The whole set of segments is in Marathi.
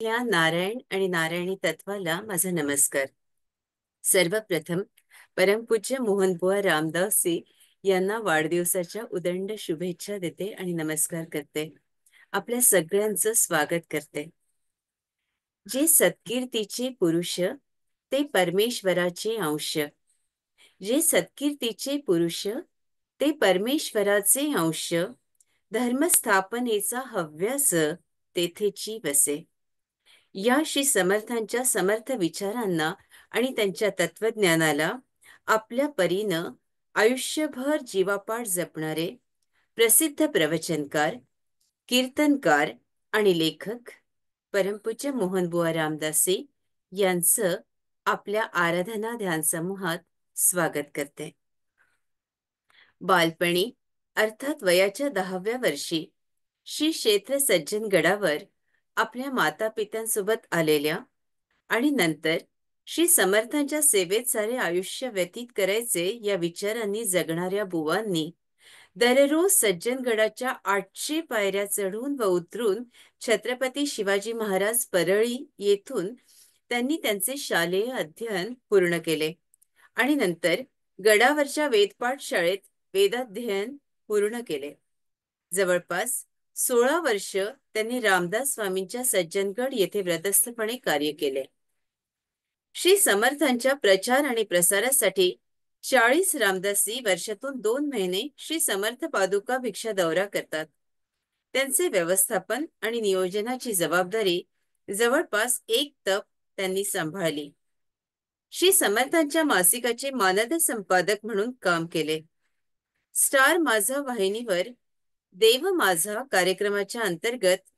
आपल्या नारायण आणि नारायणी तत्वाला माझा नमस्कार. सर्वप्रथम परमपूज्य मोहनबुवा रामदासजी यांना वाढदिवसाच्या उदंड शुभेच्छा देते आणि नमस्कार करते. आपल्या सगळ्यांचं स्वागत करते. जे सत्कीर्तीचे पुरुष ते परमेश्वराचे अंश. जे सत्कीर्तीचे पुरुष ते परमेश्वराचे अंश. धर्मस्थापनेचा हव्यास तेथेची वसे. या श्री समर्थांच्या समर्थ विचारांना आणि त्यांच्या तत्वज्ञानाला आपल्या परीनं आयुष्यभर जीवापाड जपणारे प्रसिद्ध प्रवचनकार, कीर्तनकार आणि लेखक परमपूज्य मोहनबुवा रामदासी यांचं आपल्या आराधना ध्यान समूहात स्वागत करते. बालपणी अर्थात वयाच्या 10व्या वर्षी श्री क्षेत्र सज्जनगडावर आपल्या मातापित्यांसोबत आलेल्या आणि नंतर श्री समर्थांच्या सेवेत सारे आयुष्य व्यतीत करायचे या विचारांनी जगणाऱ्या बुवांनी दररोज सज्जनगडाच्या 800 पायऱ्या चढून व उतरून छत्रपती शिवाजी महाराज परळी येथून त्यांनी त्यांचे शालेय अध्ययन पूर्ण केले आणि नंतर गडावरच्या वेदपाठ शाळेत वेदाध्ययन पूर्ण केले. जवळपास 16 वर्ष त्यांनी रामदास स्वामींच्या सज्जनगड येथे व्रतस्थपणे कार्य केले. श्री समर्थांच्या प्रचार आणि प्रसारासाठी 40 रामदासी वर्षातून 2 महिने श्री समर्थ पादुका भिक्षा दौरा करतात. त्यांचे व्यवस्थापन आणि नियोजनाची जबाबदारी जवळपास 1 तप त्यांनी सांभाळली. श्री समर्थांच्या मासिकाचे मानद संपादक म्हणून काम केले. स्टार माझा वाहिनीवर देव माझा कार्यक्रमाच्या अंतर्गत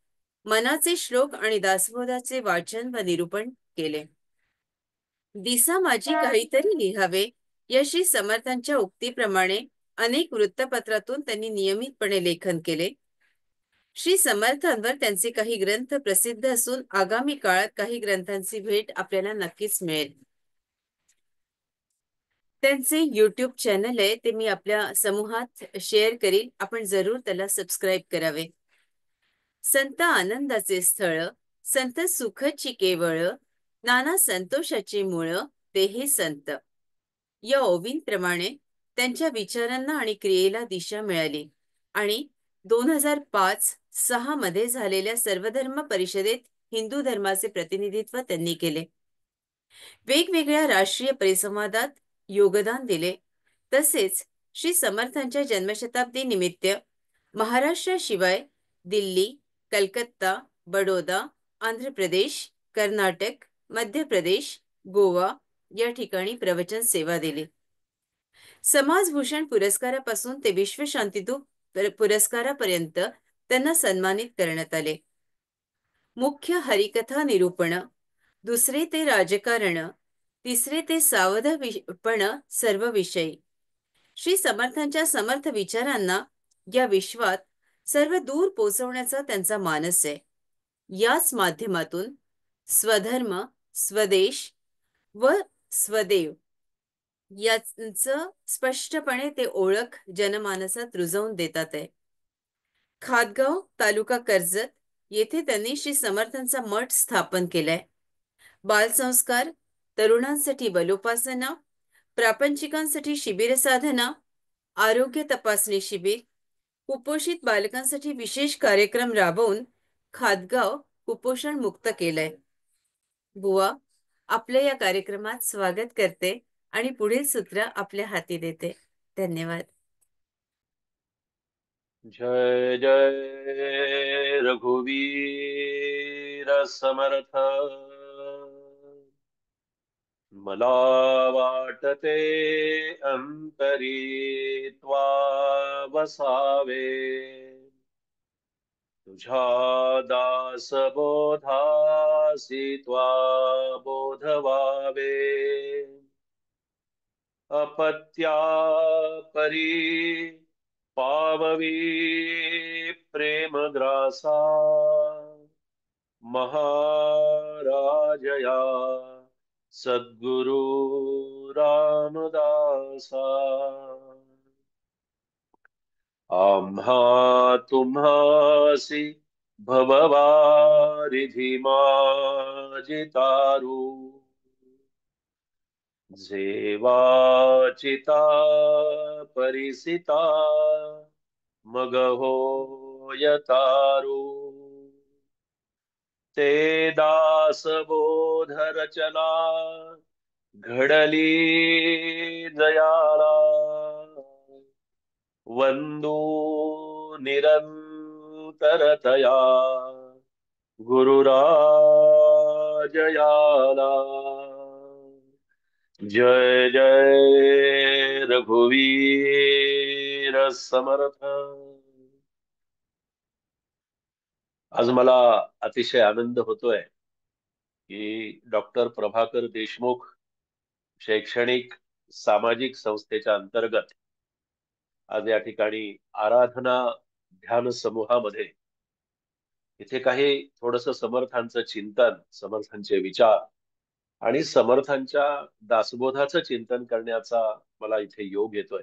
मनाचे श्लोक आणि दासबोधाचे वाचन व निरूपण केले. दिसा माझी काहीतरी लिहावे या श्री समर्थांच्या उक्तीप्रमाणे अनेक वृत्तपत्रातून त्यांनी नियमितपणे लेखन केले. श्री समर्थांवर त्यांचे काही ग्रंथ प्रसिद्ध असून आगामी काळात काही ग्रंथांची भेट आपल्याला नक्कीच मिळेल. त्यांचे YouTube चॅनल आहे, ते मी आपल्या समूहात शेअर करीन. आपण जरूर त्याला सबस्क्राईब करावे. संत आनंदाचे स्थळ, संत सुखची केवळ, नाना संतोषाचे मूळ, ते हे संत. या ओवींप्रमाणे त्यांच्या विचारांना आणि क्रियेला दिशा मिळाली आणि 2005-06 मध्ये झालेल्या सर्वधर्म परिषदेत हिंदू धर्माचे प्रतिनिधित्व त्यांनी केले. वेगवेगळ्या राष्ट्रीय परिसंवादात योगदान दिले. तसेच श्री समर्थांच्या जन्मशताब्दी निमित्त महाराष्ट्राशिवाय दिल्ली, कलकत्ता, बडोदा, आंध्र प्रदेश, कर्नाटक, मध्य प्रदेश, गोवा या ठिकाणी प्रवचन सेवा दिली. समाजभूषण पुरस्कारापासून ते विश्वशांतीदूत पुरस्कारापर्यंत त्यांना सन्मानित करण्यात आले. मुख्य हरिकथा निरूपण, दुसरे ते राजकारण, तिसरे ते सावधपण सर्व विषयी. श्री समर्थांच्या समर्थ विचारांना या विश्वात सर्व दूर पोचवण्याचा त्यांचा मानस आहे. याच माध्यमातून स्वधर्म, स्वदेश व स्वदेव याचं स्पष्टपणे ते ओळख जनमानसात रुजवून देतात आहे. खादगाव, तालुका कर्जत येथे त्यांनी श्री समर्थांचा मठ स्थापन केलाय. बालसंस्कार, तरुणांसाठी बलोपासना, प्रापंचिकांसाठी शिबिर साधना, आरोग्य तपासणी शिबिर, कुपोषित बालकांसाठी विशेष कार्यक्रम राबवून खादगाव कुपोषण मुक्त केलंय. बुवा आपल्या या कार्यक्रमात स्वागत करते आणि पुढील सूत्र आपल्या हाती देते. धन्यवाद. जय जय रघुवीर समर्थ. मला वाटते अंतरी त्वा वसावे, तुझ्या दास बोधासी त्वा बोधवावे. अपत्या परी पाववी प्रेमग्रासा, महाराजया सद्गुरु रामदासा. आम्हा तुम्हासी भववारिधि माझी तारू जेवाचिता परिसिता मग होय तारू ते दासबोध रचना घडली जयाला वंदू निरंतरतया गुरुराजयाला जय जय रघुवीर समर्थ. आज मला अतिशय आनंद होतोय की डॉक्टर प्रभाकर देशमुख शैक्षणिक सामाजिक संस्थेच्या अंतर्गत आज या ठिकाणी आराधना ध्यान समूहामध्ये इथे काही थोडस समर्थांचं चिंतन, समर्थांचे विचार आणि समर्थांच्या दासबोधाचं चिंतन करण्याचा मला इथे योग येतोय.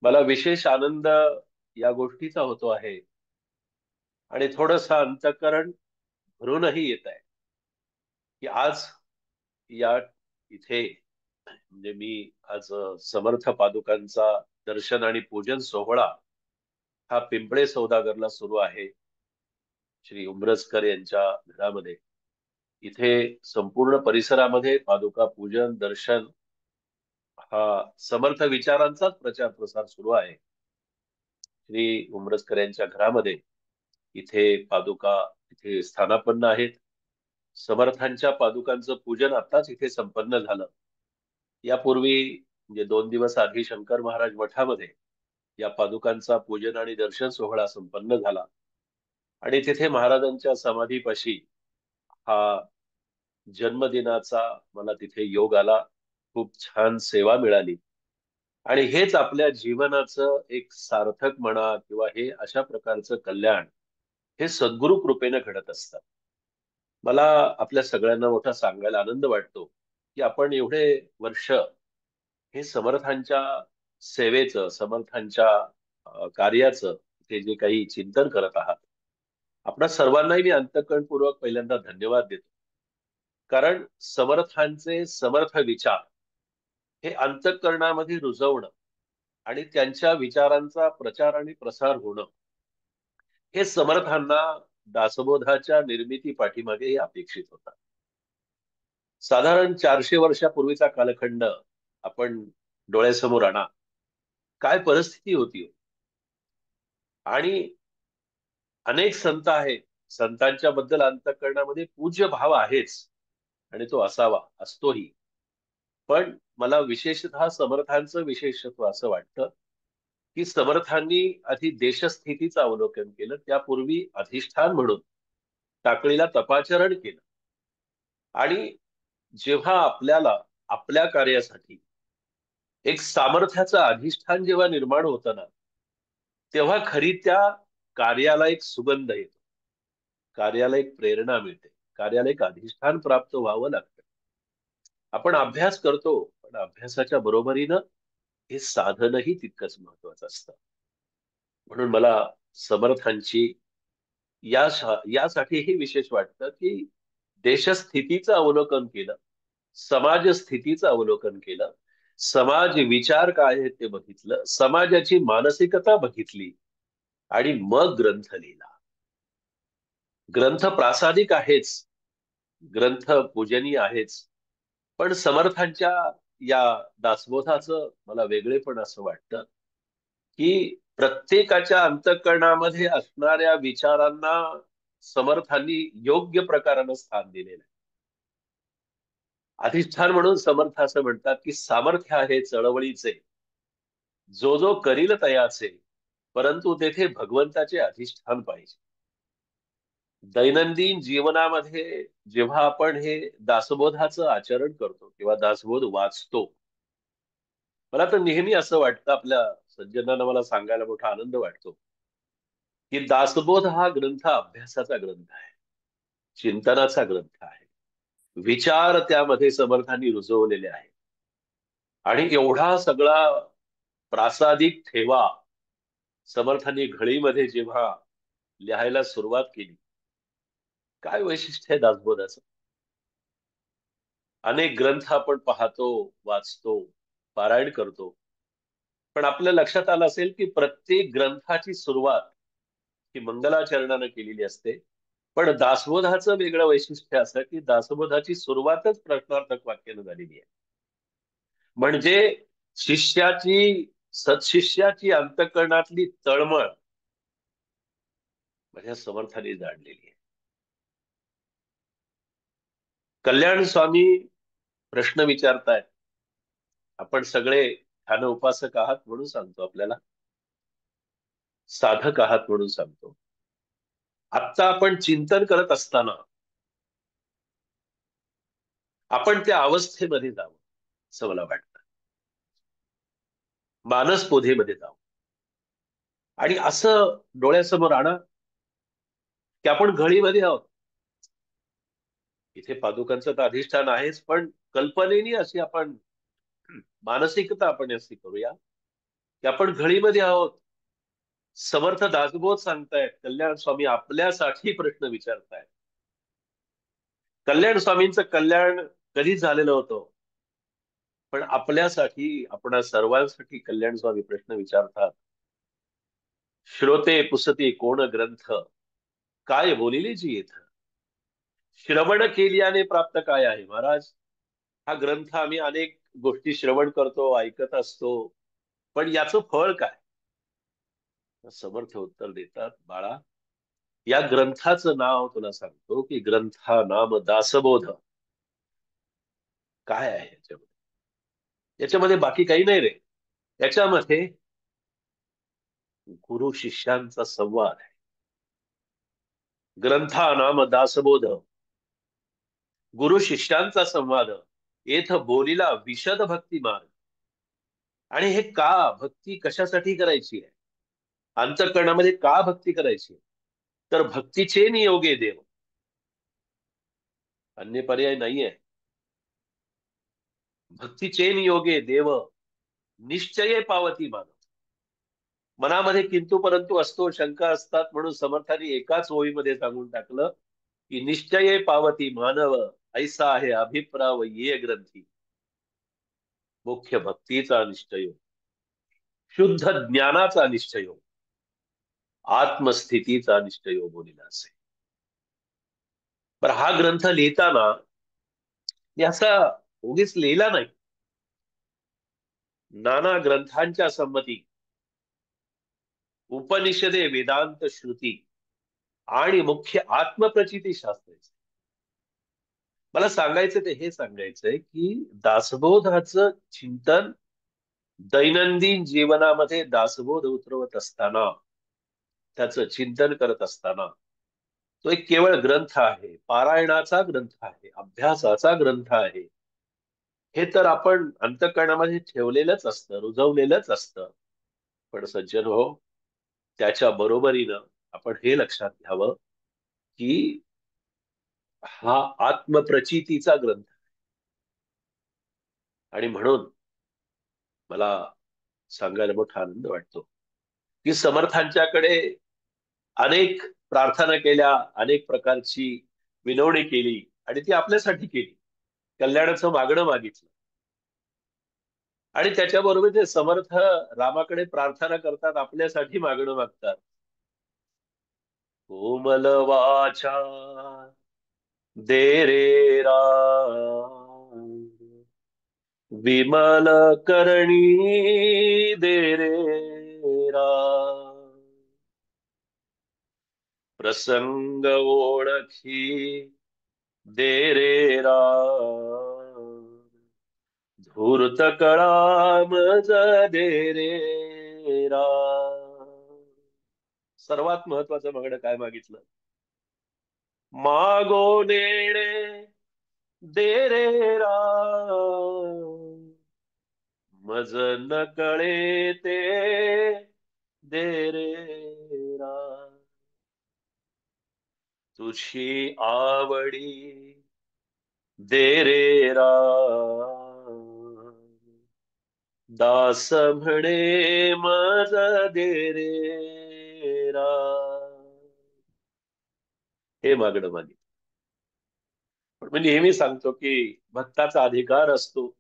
मला विशेष आनंद या गोष्टीचा होतो आहे आणि थोडस अंतःकरण भरूनही येत आहे की आज या इथे म्हणजे मी आज समर्थ पादुकांचा दर्शन आणि पूजन सोहळा हा पिंपळे सौदागरला सुरू आहे श्री उंबरजकर यांच्या घरामध्ये. इथे संपूर्ण परिसरामध्ये पादुका पूजन दर्शन हा समर्थ विचारांचाच प्रचार प्रसार सुरू आहे. श्री उंबरजकर यांच्या घरामध्ये इथे पादुका इथे स्थानापन्न आहेत. समर्थांच्या पादुकांचं पूजन आताच इथे संपन्न झालं. यापूर्वी म्हणजे 2 दिवस आधी शंकर महाराज मठामध्ये या पादुकांचा पूजन आणि दर्शन सोहळा संपन्न झाला आणि तिथे महाराजांच्या समाधीपाशी हा जन्मदिनाचा मला तिथे योग आला. खूप छान सेवा मिळाली आणि हेच आपल्या जीवनाचं एक सार्थक म्हणा किंवा हे अशा प्रकारचं कल्याण हे सद्गुरु कृपेने घडत असतात. मला आपल्या सगळ्यांना मोठा सांगायला आनंद वाटतो की आपण एवढे वर्ष हे समर्थांच्या सेवेचं, समर्थांच्या कार्याचं ते जे काही चिंतन करत आहात, आपणा सर्वांनाही मी अंतःकरणपूर्वक पहिल्यांदा धन्यवाद देतो. कारण समर्थांचे समर्थ विचार हे अंतःकरणामध्ये रुजवणं आणि त्यांच्या विचारांचा प्रचार आणि प्रसार होणं हे समर्थांना दासबोधाच्या निर्मिती पाठीमागे अपेक्षित होतं. साधारण 400 वर्षापूर्वीचा कालखंड आपण डोळ्यासमोर आणा. काय परिस्थिती होती हो? आणि अनेक संत आहेत. संतांच्या बद्दल अंतःकरणामध्ये पूज्य भाव आहेच आणि तो असावा, असतोही. पण मला विशेषतः समर्थांचं विशेषत्व असं वाटतं की समर्थांनी आधी देशस्थितीचं अवलोकन केलं, त्यापूर्वी अधिष्ठान म्हणून टाकळीला तपाचरण केलं आणि जेव्हा आपल्याला आपल्या कार्यासाठी एक सामर्थ्याचं अधिष्ठान जेव्हा निर्माण होतं ना, तेव्हा खरी त्या कार्याला एक सुगंध येतो, कार्याला एक प्रेरणा मिळते, कार्याला एक अधिष्ठान प्राप्त व्हावं लागतं. आपण अभ्यास करतो पण अभ्यासाच्या बरोबरीनं हे साधनही तितकंच महत्वाचं असतं. म्हणून मला समर्थांची यासाठीही विशेष वाटतं की देशस्थितीचं अवलोकन केलं, समाज स्थितीचं अवलोकन केलं, समाज विचार काय आहेत ते बघितलं, समाजाची मानसिकता बघितली आणि मग ग्रंथ लिहिला. ग्रंथ प्रासादिक आहेच, ग्रंथ पूजनीय आहेच, पण समर्थांच्या या दासबोधाचं मला वेगळेपण असं वाटतं की प्रत्येकाच्या अंतःकरणामध्ये असणाऱ्या विचारांना समर्थांनी योग्य प्रकारानं स्थान दिलेलं आहे. अधिष्ठान म्हणून समर्थ असं म्हणतात की सामर्थ्य आहे चळवळीचे, जो जो करील तयाचे, परंतु तेथे भगवंताचे अधिष्ठान पाहिजे. दैनंदिन जीवनामध्ये जेव्हा आपण हे दासबोधाचं आचरण करतो किंवा दासबोध वाचतो, मला तर नेहमी असं वाटतं, आपल्या सज्जनांना मला सांगायला मोठा आनंद वाटतो की दासबोध हा ग्रंथ अभ्यासाचा ग्रंथ आहे, चिंतनाचा ग्रंथ आहे. विचार त्यामध्ये समर्थांनी रुजवलेले आहेत आणि एवढा सगळा प्रासादिक ठेवा समर्थांनी घळीमध्ये जेव्हा लिहायला सुरुवात केली. काय वैशिष्ट्य आहे दासबोधाचं? अनेक ग्रंथ आपण पाहतो, वाचतो, पारायण करतो, पण आपल्या लक्षात आलं असेल की प्रत्येक ग्रंथाची सुरुवात ही मंगलाचरणानं केलेली असते. पण दासबोधाचं वेगळं वैशिष्ट्य असं की दासबोधाची सुरुवातच प्रश्नार्थक वाक्यानं झालेली आहे. म्हणजे शिष्याची सत्शिष्याची अंतःकरणातली तळमळ माझ्या समर्थाने जाणलेली आहे. कल्याण स्वामी प्रश्न विचारतायत. आपण सगळे ध्यान उपासक आहात म्हणून सांगतो, आपल्याला साधक आहात म्हणून सांगतो. आत्ता आपण चिंतन करत असताना आपण त्या अवस्थेमध्ये जावं असं मला वाटतं. मानसपोधेमध्ये जावं आणि असं डोळ्यासमोर आणा की आपण घळीमध्ये आहोत. इथे पादुकांचं तर अधिष्ठान आहेच, पण कल्पनेनी अशी आपण मानसिकता आपण अशी करूया की आपण घळीमध्ये आहोत. समर्थ दासबोध सांगतायत, कल्याण स्वामी आपल्यासाठी प्रश्न विचारतायत. कल्याण स्वामींचं कल्याण कधीच झालेलं होतं, पण आपल्यासाठी, आपणा सर्वांसाठी कल्याण स्वामी प्रश्न विचारतात. श्रोते पुसते कोण ग्रंथ, काय बोलिले जी येथ. श्रवण केल्याने प्राप्त काय आहे महाराज? हा ग्रंथ आम्ही अनेक गोष्टी श्रवण करतो, ऐकत असतो, पण याचं फळ काय? समर्थ उत्तर देतात, बाळा, या ग्रंथाचं नाव तुला सांगतो की ग्रंथा नाम दासबोध. काय आहे याच्यामध्ये? याच्यामध्ये बाकी काही नाही रे. याच्यामध्ये गुरु शिष्यांचा संवाद आहे. ग्रंथा नाम दासबोध, गुरु शिष्यांचा संवाद. येथ बोलीला विशद भक्ती मार्ग. आणि हे का भक्ती कशासाठी करायची आहे? अंतःकरणामध्ये का भक्ती करायची? तर भक्तीचे नियोगे देव, अन्य पर्याय नाहीये. भक्तीचे नियोगे देव, निश्चये पावती मानव. मनामध्ये किंतु परंतु असतो, शंका असतात, म्हणून समर्थांनी एकाच ओळीमध्ये सांगून टाकलं की निश्चये पावती मानव, ऐसा आहे अभिप्राव ये ग्रंथी. मुख्य भक्तीचा निश्चय, शुद्ध ज्ञानाचा निश्चय, आत्मस्थितीचा निश्चय बोलिला असे. पण हा ग्रंथ लिहिताना मी असा उगीच लिहिला नाही. नाना ग्रंथांच्या संमती, उपनिषदे, वेदांत, श्रुती आणि मुख्य आत्मप्रचिती शास्त्र. मला सांगायचं ते हे सांगायचंय की दासबोधाचं चिंतन दैनंदिन जीवनामध्ये दासबोध उतरवत असताना, त्याचं चिंतन करत असताना, तो एक केवळ ग्रंथ आहे, पारायणाचा ग्रंथ आहे, अभ्यासाचा ग्रंथ आहे, हे तर आपण अंतःकरणामध्ये ठेवलेलंच असतं, रुजवलेलंच असतं. पण सज्जन हो, त्याच्या बरोबरीनं आपण हे लक्षात घ्यावं की हा आत्मप्रचितीचा ग्रंथ. आणि म्हणून मला सांगायला मोठा आनंद वाटतो की समर्थांच्याकडे अनेक प्रार्थना केल्या, अनेक प्रकारची विनवणी केली, आणि ती आपल्यासाठी केली. कल्याणाचं मागणं मागितलं, आणि त्याच्याबरोबर ते समर्थ रामाकडे प्रार्थना करतात, आपल्यासाठी मागणं मागतात. कोमल वाचा दे रे राम, विमल करणी दे रे राम. प्रसंग ओळखी दे रे राम, धूर्त कळा मज दे रे राम. सर्वात महत्वाचं मागणं काय मागितलं? मागो नेणे दे रे राम, मज न कळे ते दे रे राम. तुझी आवडी दे रे राम, दास म्हणे मज दे रे राम. हे मागणं मागे. पण मी नेहमी सांगतो की भक्ताचा अधिकार असतो.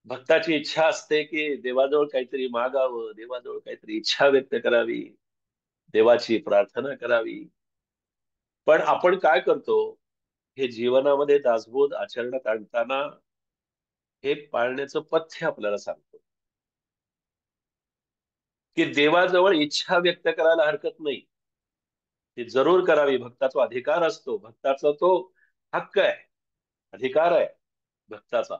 भक्ताची इच्छा असते की देवाजवळ काहीतरी मागावं, देवाजवळ काहीतरी इच्छा व्यक्त करावी, देवाची प्रार्थना करावी. पण आपण काय करतो, हे जीवनामध्ये दासबोध आचरणात आणताना हे पाळण्याचं पथ्य आपल्याला सांगतो की देवाजवळ इच्छा व्यक्त करायला हरकत नाही. ती जरूर करावी. भक्ताचा अधिकार असतो, भक्ताचा तो हक्क आहे, अधिकार आहे भक्ताचा.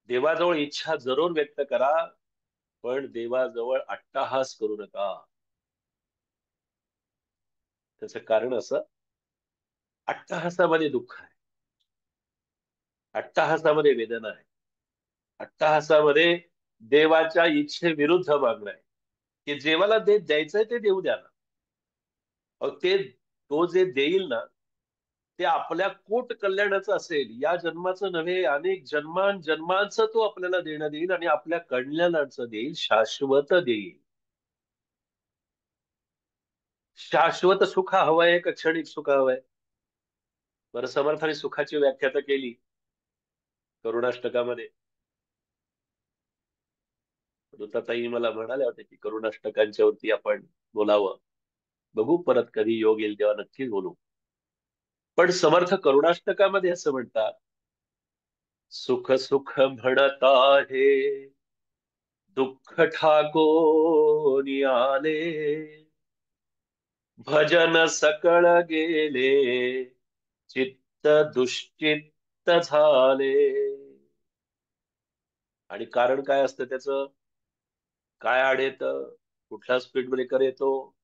देवाजवळ इच्छा जरूर व्यक्त करा, पण देवाजवळ अट्टाहास करू नका. त्याचं कारण असं, अट्टाहासामध्ये दुःख आहे, अट्टाहासामध्ये वेदना आहे, अट्टाहासामध्ये देवाच्या इच्छेविरुद्ध मागणं आहे. की देवाला द्यायचंय ते देऊ द्या ना. ते तो जे देईल ना, ते आपल्या कोट कल्याणाचं असेल. या जन्माचं नव्हे, अनेक जन्मांचं तो आपल्याला देणं देईल आणि आपल्या कल्याणाचं देईल, शाश्वत देईल. शाश्वत सुख हवंय का क्षणिक सुख हवंय? बरं, समर्थाने सुखाची व्याख्या तर केली करुणाष्टकामध्ये. ताई मला म्हणाल्या होत्या की करुणाष्टकांच्या वरती आपण बोलावं. बघू परत कधी योग येईल तेव्हा नक्कीच बोलू. पण समर्थ करुणाष्टकामध्ये असं म्हणतात, सुख सुख म्हणत आहे, दुःख ठाकोनी आले, भजन सकळ गेले, चित्त दुश्चित्त झाले. आणि कारण काय असतं त्याचं? काय आड येतं? कुठला स्पीड ब्रेकर येतो?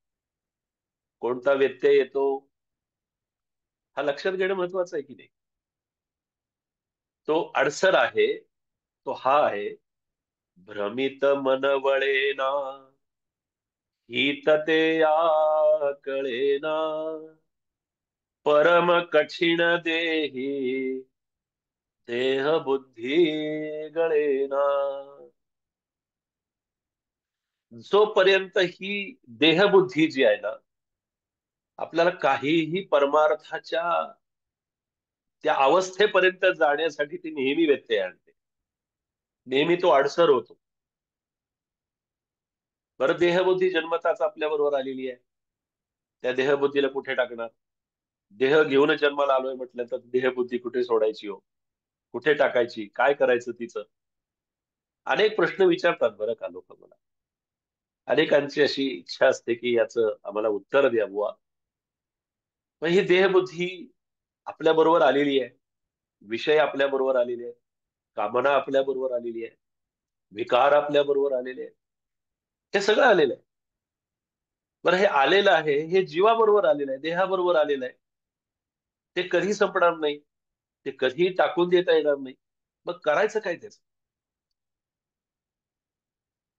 कोणता व्यत्यय येतो? हा लक्षात घेणं महत्वाचं आहे की नाही? तो अडसर आहे, तो हा आहे, भ्रमित मन वळेना, हित ते कळेना, परम कठीण देही, देह बुद्धी गळेना. जोपर्यंत ही देहबुद्धी जी आहे ना, आपल्याला काहीही परमार्थाच्या त्या अवस्थेपर्यंत जाण्यासाठी ती नेहमी व्यत्यय आणते, नेहमी तो अडसर होतो. बरं, देहबुद्धी जन्मताच आपल्या बरोबर आलेली आहे. त्या देहबुद्धीला कुठे टाकणार? देह घेऊन जन्माला आलोय म्हटलं तर देहबुद्धी कुठे सोडायची हो? कुठे टाकायची? काय करायचं तिचं? अनेक प्रश्न विचारतात बरं का लोक मला. अनेकांची अशी इच्छा असते की याचं आम्हाला उत्तर द्या बुवा. मग ही देहबुद्धी आपल्या बरोबर आलेली आहे, विषय आपल्या बरोबर आलेले आहेत, कामना आपल्या बरोबर आलेली आहे, विकार आपल्या बरोबर आलेले आहेत. हे सगळं आलेलं आहे. बरं, हे आलेलं आहे, हे जीवाबरोबर आलेलं आहे, देहाबरोबर आलेलं आहे. ते कधी संपणार नाही, ते कधी टाकून देता येणार नाही. मग करायचं काय त्याचं?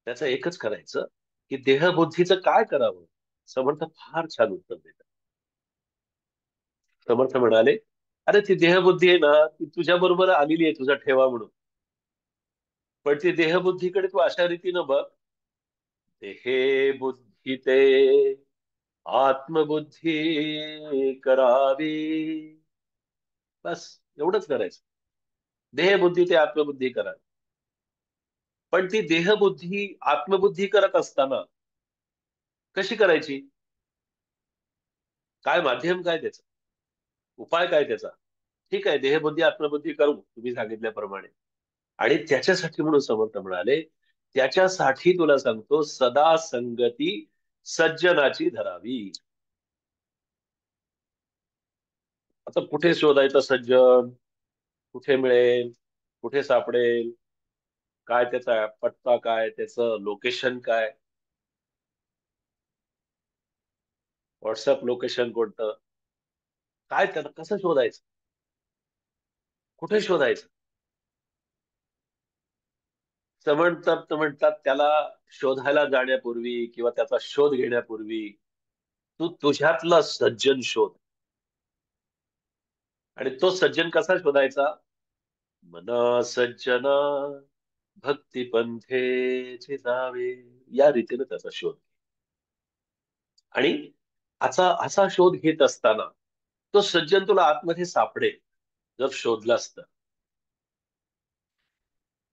त्याचं एकच करायचं की देहबुद्धीचं काय करावं. समर्थ फार छान उत्तर देतात. समर्थ म्हणाले, अरे ती देहबुद्धी आहे ना, ती तुझ्या बरोबर आलेली आहे तुझा ठेवा म्हणून. पण ती देहबुद्धीकडे तू अशा रीतीनं बघ, देहे बुद्धी ते आत्मबुद्धी करावी. बस एवढंच करायचं. देहबुद्धी ते आत्मबुद्धी करा. पण ती देहबुद्धी आत्मबुद्धी करत असताना कशी करायची? काय माध्यम, काय त्याचं उपाय, काय त्याचा? ठीक आहे, देहबुद्धी आत्मबुद्धी करू तुम्ही सांगितल्याप्रमाणे. आणि त्याच्यासाठी म्हणून समर्थ म्हणाले, त्याच्यासाठी तुला सांगतो, सदा संगती सज्जनाची धरावी. आता कुठे शोधायचं सज्जन? कुठे मिळेल? कुठे सापडेल? काय त्याचा पत्ता, काय त्याचं लोकेशन, काय व्हॉट्सअप लोकेशन कोणतं? काय त्याला कसं शोधायचं? कुठे शोधायचं? म्हणतात त्याला शोधायला जाण्यापूर्वी किंवा त्याचा शोध घेण्यापूर्वी तू तुझ्यातला सज्जन शोध. आणि तो सज्जन कसा शोधायचा? मना सज्जना भक्ती पंथेचे जावे, या रीतीने त्याचा शोध. आणि असा असा शोध घेत असताना तो सज्जन तुला आतमध्ये सापडेल जर शोधलास तर.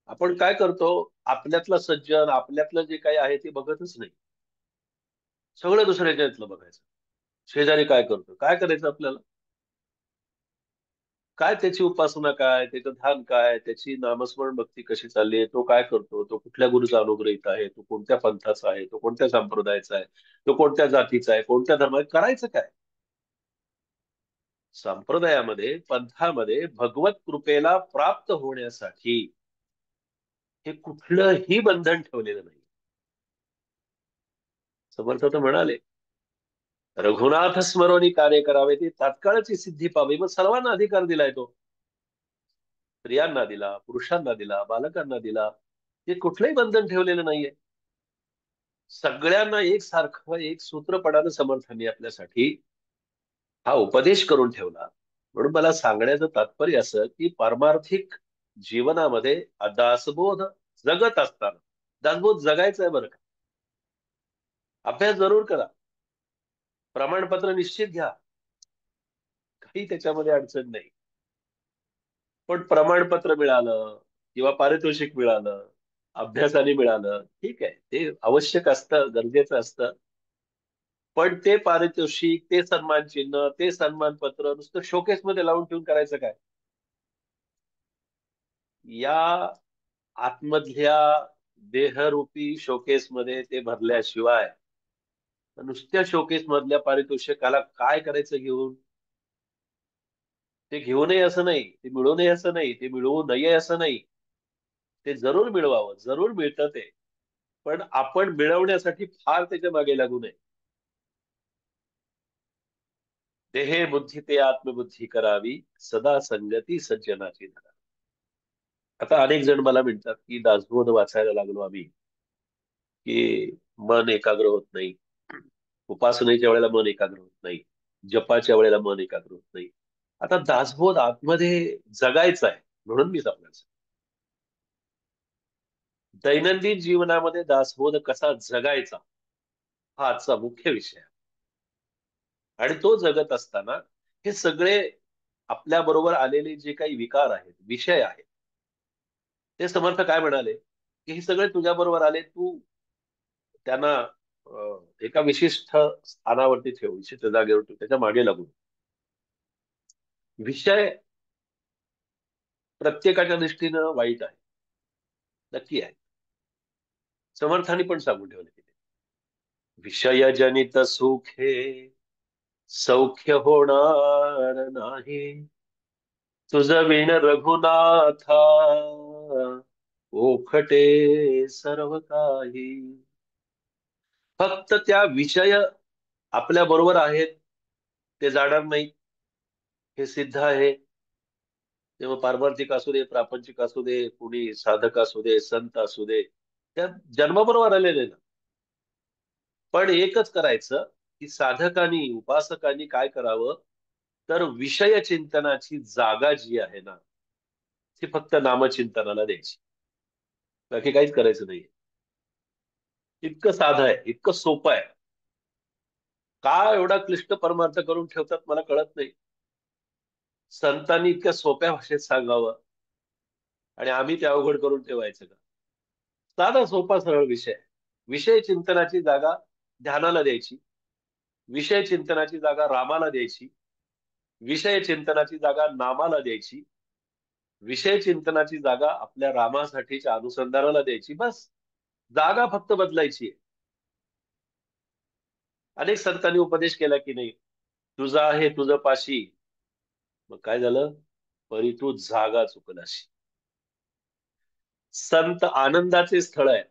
आपण काय करतो, आपल्यातला सज्जन, आपल्यातलं जे काही आहे ते बघतच नाही. सगळं दुसऱ्याच्या यातलं बघायचं. शेजारी काय करतो, काय करायचं आपल्याला, काय त्याची उपासना, काय त्याचं ध्यान, काय त्याची नामस्मरण भक्ती कशी चालली आहे, तो काय करतो, तो कुठल्या गुरुचा अनुग्रहित आहे, तो कोणत्या पंथाचा आहे, तो कोणत्या संप्रदायाचा आहे, तो कोणत्या जातीचा आहे, कोणत्या धर्माचा, करायचं काय. संप्रदायामध्ये, पंथामध्ये भगवत कृपेला प्राप्त होण्यासाठी हे कुठलंही बंधन ठेवलेलं नाही. समर्थ तर म्हणाले, रघुनाथ स्मरोनी कार्य करावे ते तात्काळची सिद्धी पाहावी. मग सर्वांना अधिकार दिलाय तो, स्त्रियांना दिला, पुरुषांना दिला, बालकांना दिला. हे कुठलंही बंधन ठेवलेलं नाहीये. सगळ्यांना एकसारखं एक सूत्रपणानं समर्थांनी आपल्यासाठी हा उपदेश करून ठेवला. म्हणून मला सांगण्याचं तात्पर्य असं की पारमार्थिक जीवनामध्ये दासबोध जगत असताना, दासबोध जगायचं आहे बरं का. अभ्यास जरूर करा, प्रमाणपत्र निश्चित घ्या, काही त्याच्यामध्ये अडचण नाही. पण प्रमाणपत्र मिळालं किंवा पारितोषिक मिळालं, अभ्यासाने मिळालं, ठीक आहे, ते आवश्यक असतं, गरजेचं असतं. पण ते पारितोषिक, ते सन्मान चिन्ह, ते सन्मानपत्र नुसतं शोकेस मध्ये लावून ठेवून करायचं काय. या आतमधल्या देहरूपी शोकेस मध्ये ते भरल्याशिवाय नुसत्या शोकेस मधल्या पारितोषिकाला काय करायचं घेऊन. ते घेऊ नये असं नाही, ते मिळू नये असं नाही, ते मिळवू नये असं नाही. ते जरूर मिळवावं, जरूर मिळतं ते. पण आपण मिळवण्यासाठी फार त्याच्या मागे लागू नये. देहे बुद्धी ते आत्मबुद्धी करावी, सदा संगती सज्जनाची धरा. आता अनेक जण मला म्हणतात की दासबोध वाचायला लागलो आम्ही की मन एकाग्र होत नाही, उपासनेच्या वेळेला मन एकाग्र होत नाही, जपाच्या वेळेला मन एकाग्र होत नाही. आता दासबोध आतमध्ये जगायचा आहे म्हणून मी आपल्याला सांगतो. दैनंदिन जीवनामध्ये दासबोध कसा जगायचा हा आजचा मुख्य विषय आहे. आणि तो जगत असताना हे सगळे आपल्या बरोबर आलेले जे काही विकार आहेत, विषय आहेत, ते समर्थ काय म्हणाले की हे सगळे तुझ्या बरोबर आले, तू त्यांना एका विशिष्ट स्थानावरती ठेव, विशिष्ट जागेवर ठेव, त्याच्या मागे लागून. विषय प्रत्येकाच्या दृष्टीनं वाईट आहे, नक्की आहे. समर्थांनी पण सांगून ठेवले की विषय जनित सुखे सौख्य होणार नाही, तुझ विण रघुनाथा ओखटे सर्व काही. फक्त त्या विषय आपल्या बरोबर आहेत ते जाणार नाही, हे सिद्ध आहे. तेव्हा पारमार्थिक असू दे, प्रापंचिक असू दे, कुणी साधक असू दे, संत असू दे, त्या जन्माबरोबर आलेले ना. पण एकच करायचं की साधकांनी, उपासकांनी काय करावं, तर विषय चिंतनाची जागा जी आहे ना, ती फक्त नामचिंतनाला द्यायची, बाकी काहीच करायचं नाही. इतकं साधं आहे, इतकं सोपं आहे. का एवढा क्लिष्ट परमार्थ करून ठेवतात मला कळत नाही. संतांनी इतक्या सोप्या भाषेत सांगावं आणि आम्ही ते अवघड करून ठेवायचं का. साधा सोपा सरळ विषय आहे. विषय चिंतनाची जागा ध्यानाला द्यायची, विषय चिंतनाची जागा रामाला द्यायची, विषय चिंतनाची जागा नामाला द्यायची, विषय चिंतनाची जागा आपल्या रामासाठीच्या अनुसंधानाला द्यायची. बस, जागा फक्त बदलायची आहे. अनेक संतांनी उपदेश केला की नाही, तुझा आहे तुझं पाशी. मग काय झालं, परी तू जागा चुकलाशी. संत आनंदाचे स्थळ आहे,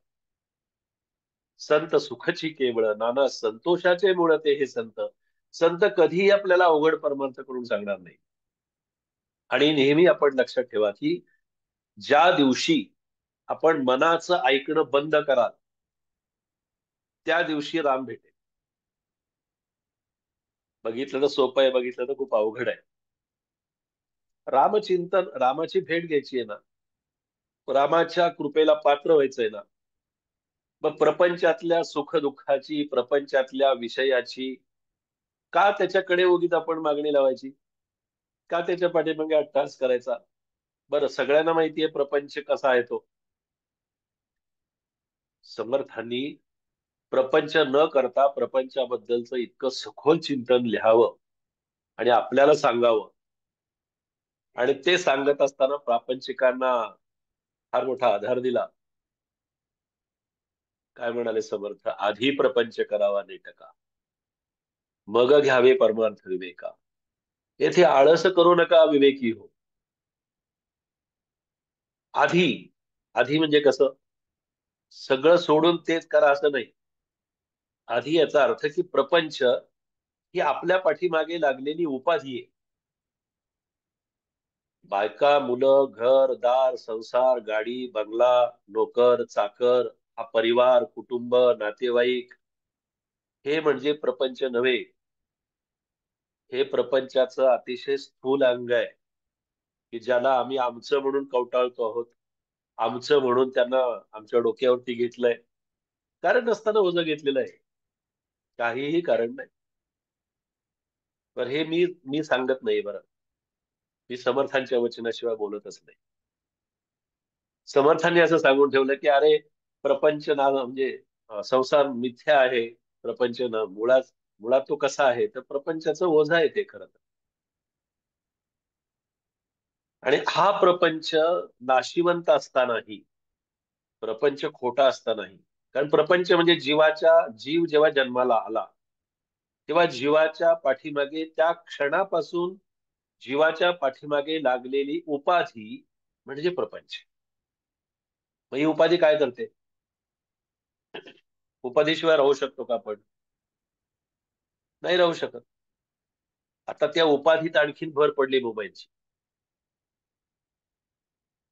संत सुखची केवळ, नाना संतोषाचे मूळ ते हे संत. संत कधीही आपल्याला अवघड परमार्थ करून सांगणार नाही. आणि नेहमी आपण लक्षात ठेवा की ज्या दिवशी आपण मनाचं ऐकणं बंद कराल त्या दिवशी राम भेटेल. बघितलं तर सोपं आहे, बघितलं तर खूप अवघड आहे. रामचिंतन, रामाची भेट घ्यायची आहे ना, रामाच्या कृपेला पात्र व्हायचंय ना, मग प्रपंचातल्या सुखदुःखाची, प्रपंचातल्या विषयाची का त्याच्याकडे उगीच आपण मागणी लावायची? का त्याच्या पाठीमागे अट्टहास करायचा? बरं, सगळ्यांना माहितीये प्रपंच कसा आहे तो. समर्थांनी प्रपंच न करता प्रपंचाबद्दलचं इतकं सखोल चिंतन लिहावं आणि आपल्याला सांगावं, आणि ते सांगत असताना प्रापंचिकांना फार मोठा आधार दिला. काय म्हणाले समर्थ? आधी प्रपंच करावा नेटका, मग घ्यावे परमार्थ विवेका. येथे आळस करू नका विवेकी हो. आधी, आधी म्हणजे कसं? सगळं सोडून तेच करा असं नाही. आधी याचा अर्थ की प्रपंच ही आपल्या पाठीमागे लागलेली उपाधी आहे. बायका, मुलं, घर दार, संसार, गाडी, बंगला, नोकर चाकर, हा परिवार, कुटुंब, नातेवाईक, हे म्हणजे प्रपंच नव्हे. हे प्रपंचाचं अतिशय स्थूल अंग आहे, की ज्याला आम्ही आमचं म्हणून कवटाळतो आहोत. आमचं म्हणून त्यांना आमच्या डोक्यावरती घेतलंय. कारण नसताना ओझं घेतलेलं आहे. काहीही कारण नाही. पण हे मी सांगत नाही बरं. मी समर्थांच्या वचनाशिवाय बोलतच नाही. समर्थांनी असं सांगून ठेवलं की अरे, प्रपंच ना म्हणजे संसार मिथ्या आहे. प्रपंच ना मुळात मुळात तो कसा आहे, तर प्रपंचाचं ओझं आहे ते खरं तर. आणि हा प्रपंच नाशिवंत असतानाही, प्रपंच खोटा असतानाही, कारण प्रपंच म्हणजे जीव जेव्हा जन्माला आला तेव्हा जीवाच्या पाठीमागे, त्या क्षणापासून जीवाच्या पाठीमागे लागलेली उपाधी म्हणजे प्रपंच. मग ही उपाधी काय करते? उपाधीशिवाय राहू शकतो का आपण? नाही राहू शकत. आता त्या उपाधीत आणखीन भर पडली मोबाईलची.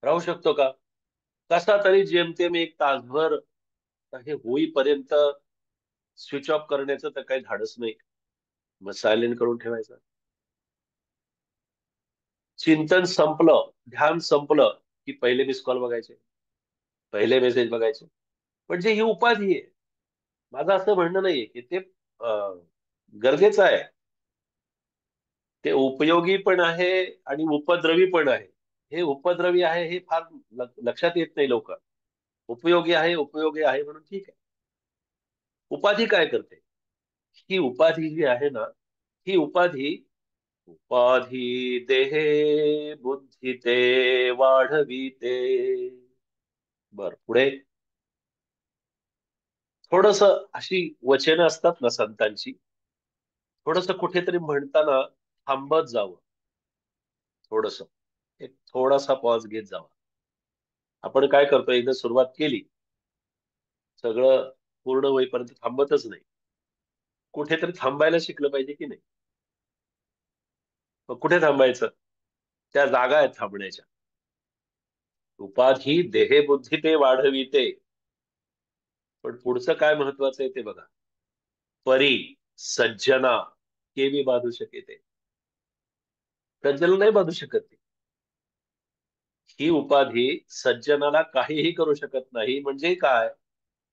राहू शकतो का? कसा तरी जेमतेम एक तासभर हे होईपर्यंत स्विच ऑफ करण्याचं तर काही धाडस नाही. मग सायलेंट करून ठेवायचं. चिंतन संपलं, ध्यान संपलं की पहिले मिस कॉल बघायचे, पहिले मेसेज बघायचे. म्हणजे ही उपाधी आहे. माझं असं म्हणणं नाहीये की ते गरजेचं आहे. ते उपयोगी पण आहे आणि उपद्रवी पण आहे. हे उपद्रवी आहे हे फार लक्षात येत नाही लवकर. उपयोगी आहे म्हणून ठीक आहे. उपाधी काय करते? ही उपाधी जी आहे ना, ही उपाधी, उपाधी देहे बुद्धी ते वाढविते. बर, पुढे थोडस अशी वचनं असतात ना संतांची, थोडस कुठेतरी म्हणताना थांबत जावं. थोडस एक थोडासा पॉज घेत जावा. आपण काय करतो, एकदा सुरुवात केली, सगळं पूर्ण होईपर्यंत थांबतच नाही. कुठेतरी थांबायला शिकलं पाहिजे की नाही? मग कुठे थांबायचं? त्या जागा आहेत थांबण्याच्या. उपाधी देहे बुद्धी ते वाढविते. पण पुढचं काय महत्वाचं आहे ते बघा. परी सज्जना केवी बांधू शके ते. सज्जन नाही बांधू शकत ती. ही उपाधी सज्जनाला काहीही करू शकत नाही. म्हणजे काय?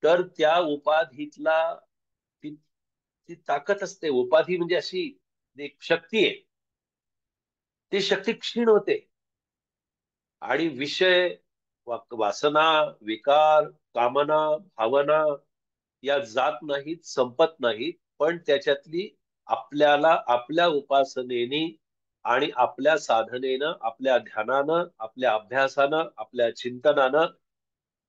तर त्या उपाधीतला ती ती ताकद असते. उपाधी म्हणजे अशी एक शक्ती आहे. ती शक्ती क्षीण होते आणि विषय, वासना, विकार, कामना, भावना या जात नाहीत, संपत नाहीत. पण त्याच्यातली आपल्याला आपल्या उपासनेने आणि आपल्या साधनेनं, आपल्या ध्यानानं, आपल्या अभ्यासानं, आपल्या चिंतनानं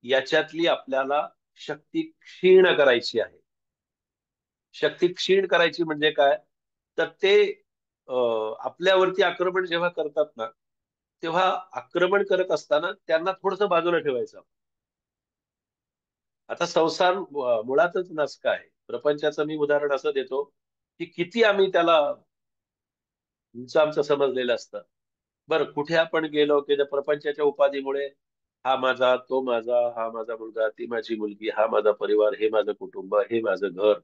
याच्यातली आपल्याला शक्ती क्षीण करायची आहे. शक्ती क्षीण करायची म्हणजे काय? तर ते आपल्यावरती आक्रमण जेव्हा करतात ना, तेव्हा आक्रमण करत असताना त्यांना थोडस बाजूला ठेवायचं. आता संसार मुळातच नासका आहे. प्रपंचाचं मी उदाहरण असं देतो की किती आम्ही त्याला उंच आमचं समजलेलं असतं. बरं, कुठे आपण गेलो की त्या प्रपंचाच्या उपाधीमुळे हा माझा, तो माझा, हा माझा मुलगा, ती माझी मुलगी, हा माझा परिवार, हे माझं कुटुंब, हे माझं घर.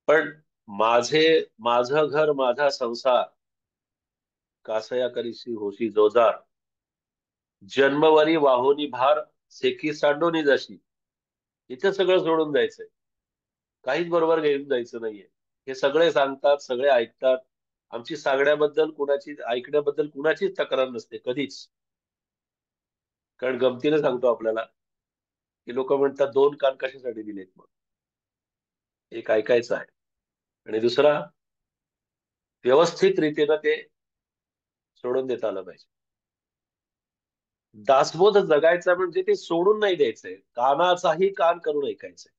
पण माझं घर, माझा संसार, कासया करीसी होशी जोजार, जन्मवरी वाहुनी भार, सेकी सांडोनी जाशी. इथं सगळं सोडून जायचंय. काहीच बरोबर घेऊन जायचं नाहीये. हे सगळे सांगतात, सगळे ऐकतात. आमची सांगण्याबद्दल कुणाची ऐकण्याबद्दल कुणाचीच तक्रार नसते कधीच. कारण गमतीने सांगतो आपल्याला की लोक म्हणतात दोन कान कशासाठी दिलेत मग. एक ऐकायचं आहे आणि दुसरा व्यवस्थित रीतीनं ते सोडून देता आलं पाहिजे. दासबोध जगायचा म्हणजे ते सोडून नाही द्यायचंय. कानाचाही कान करून ऐकायचंय.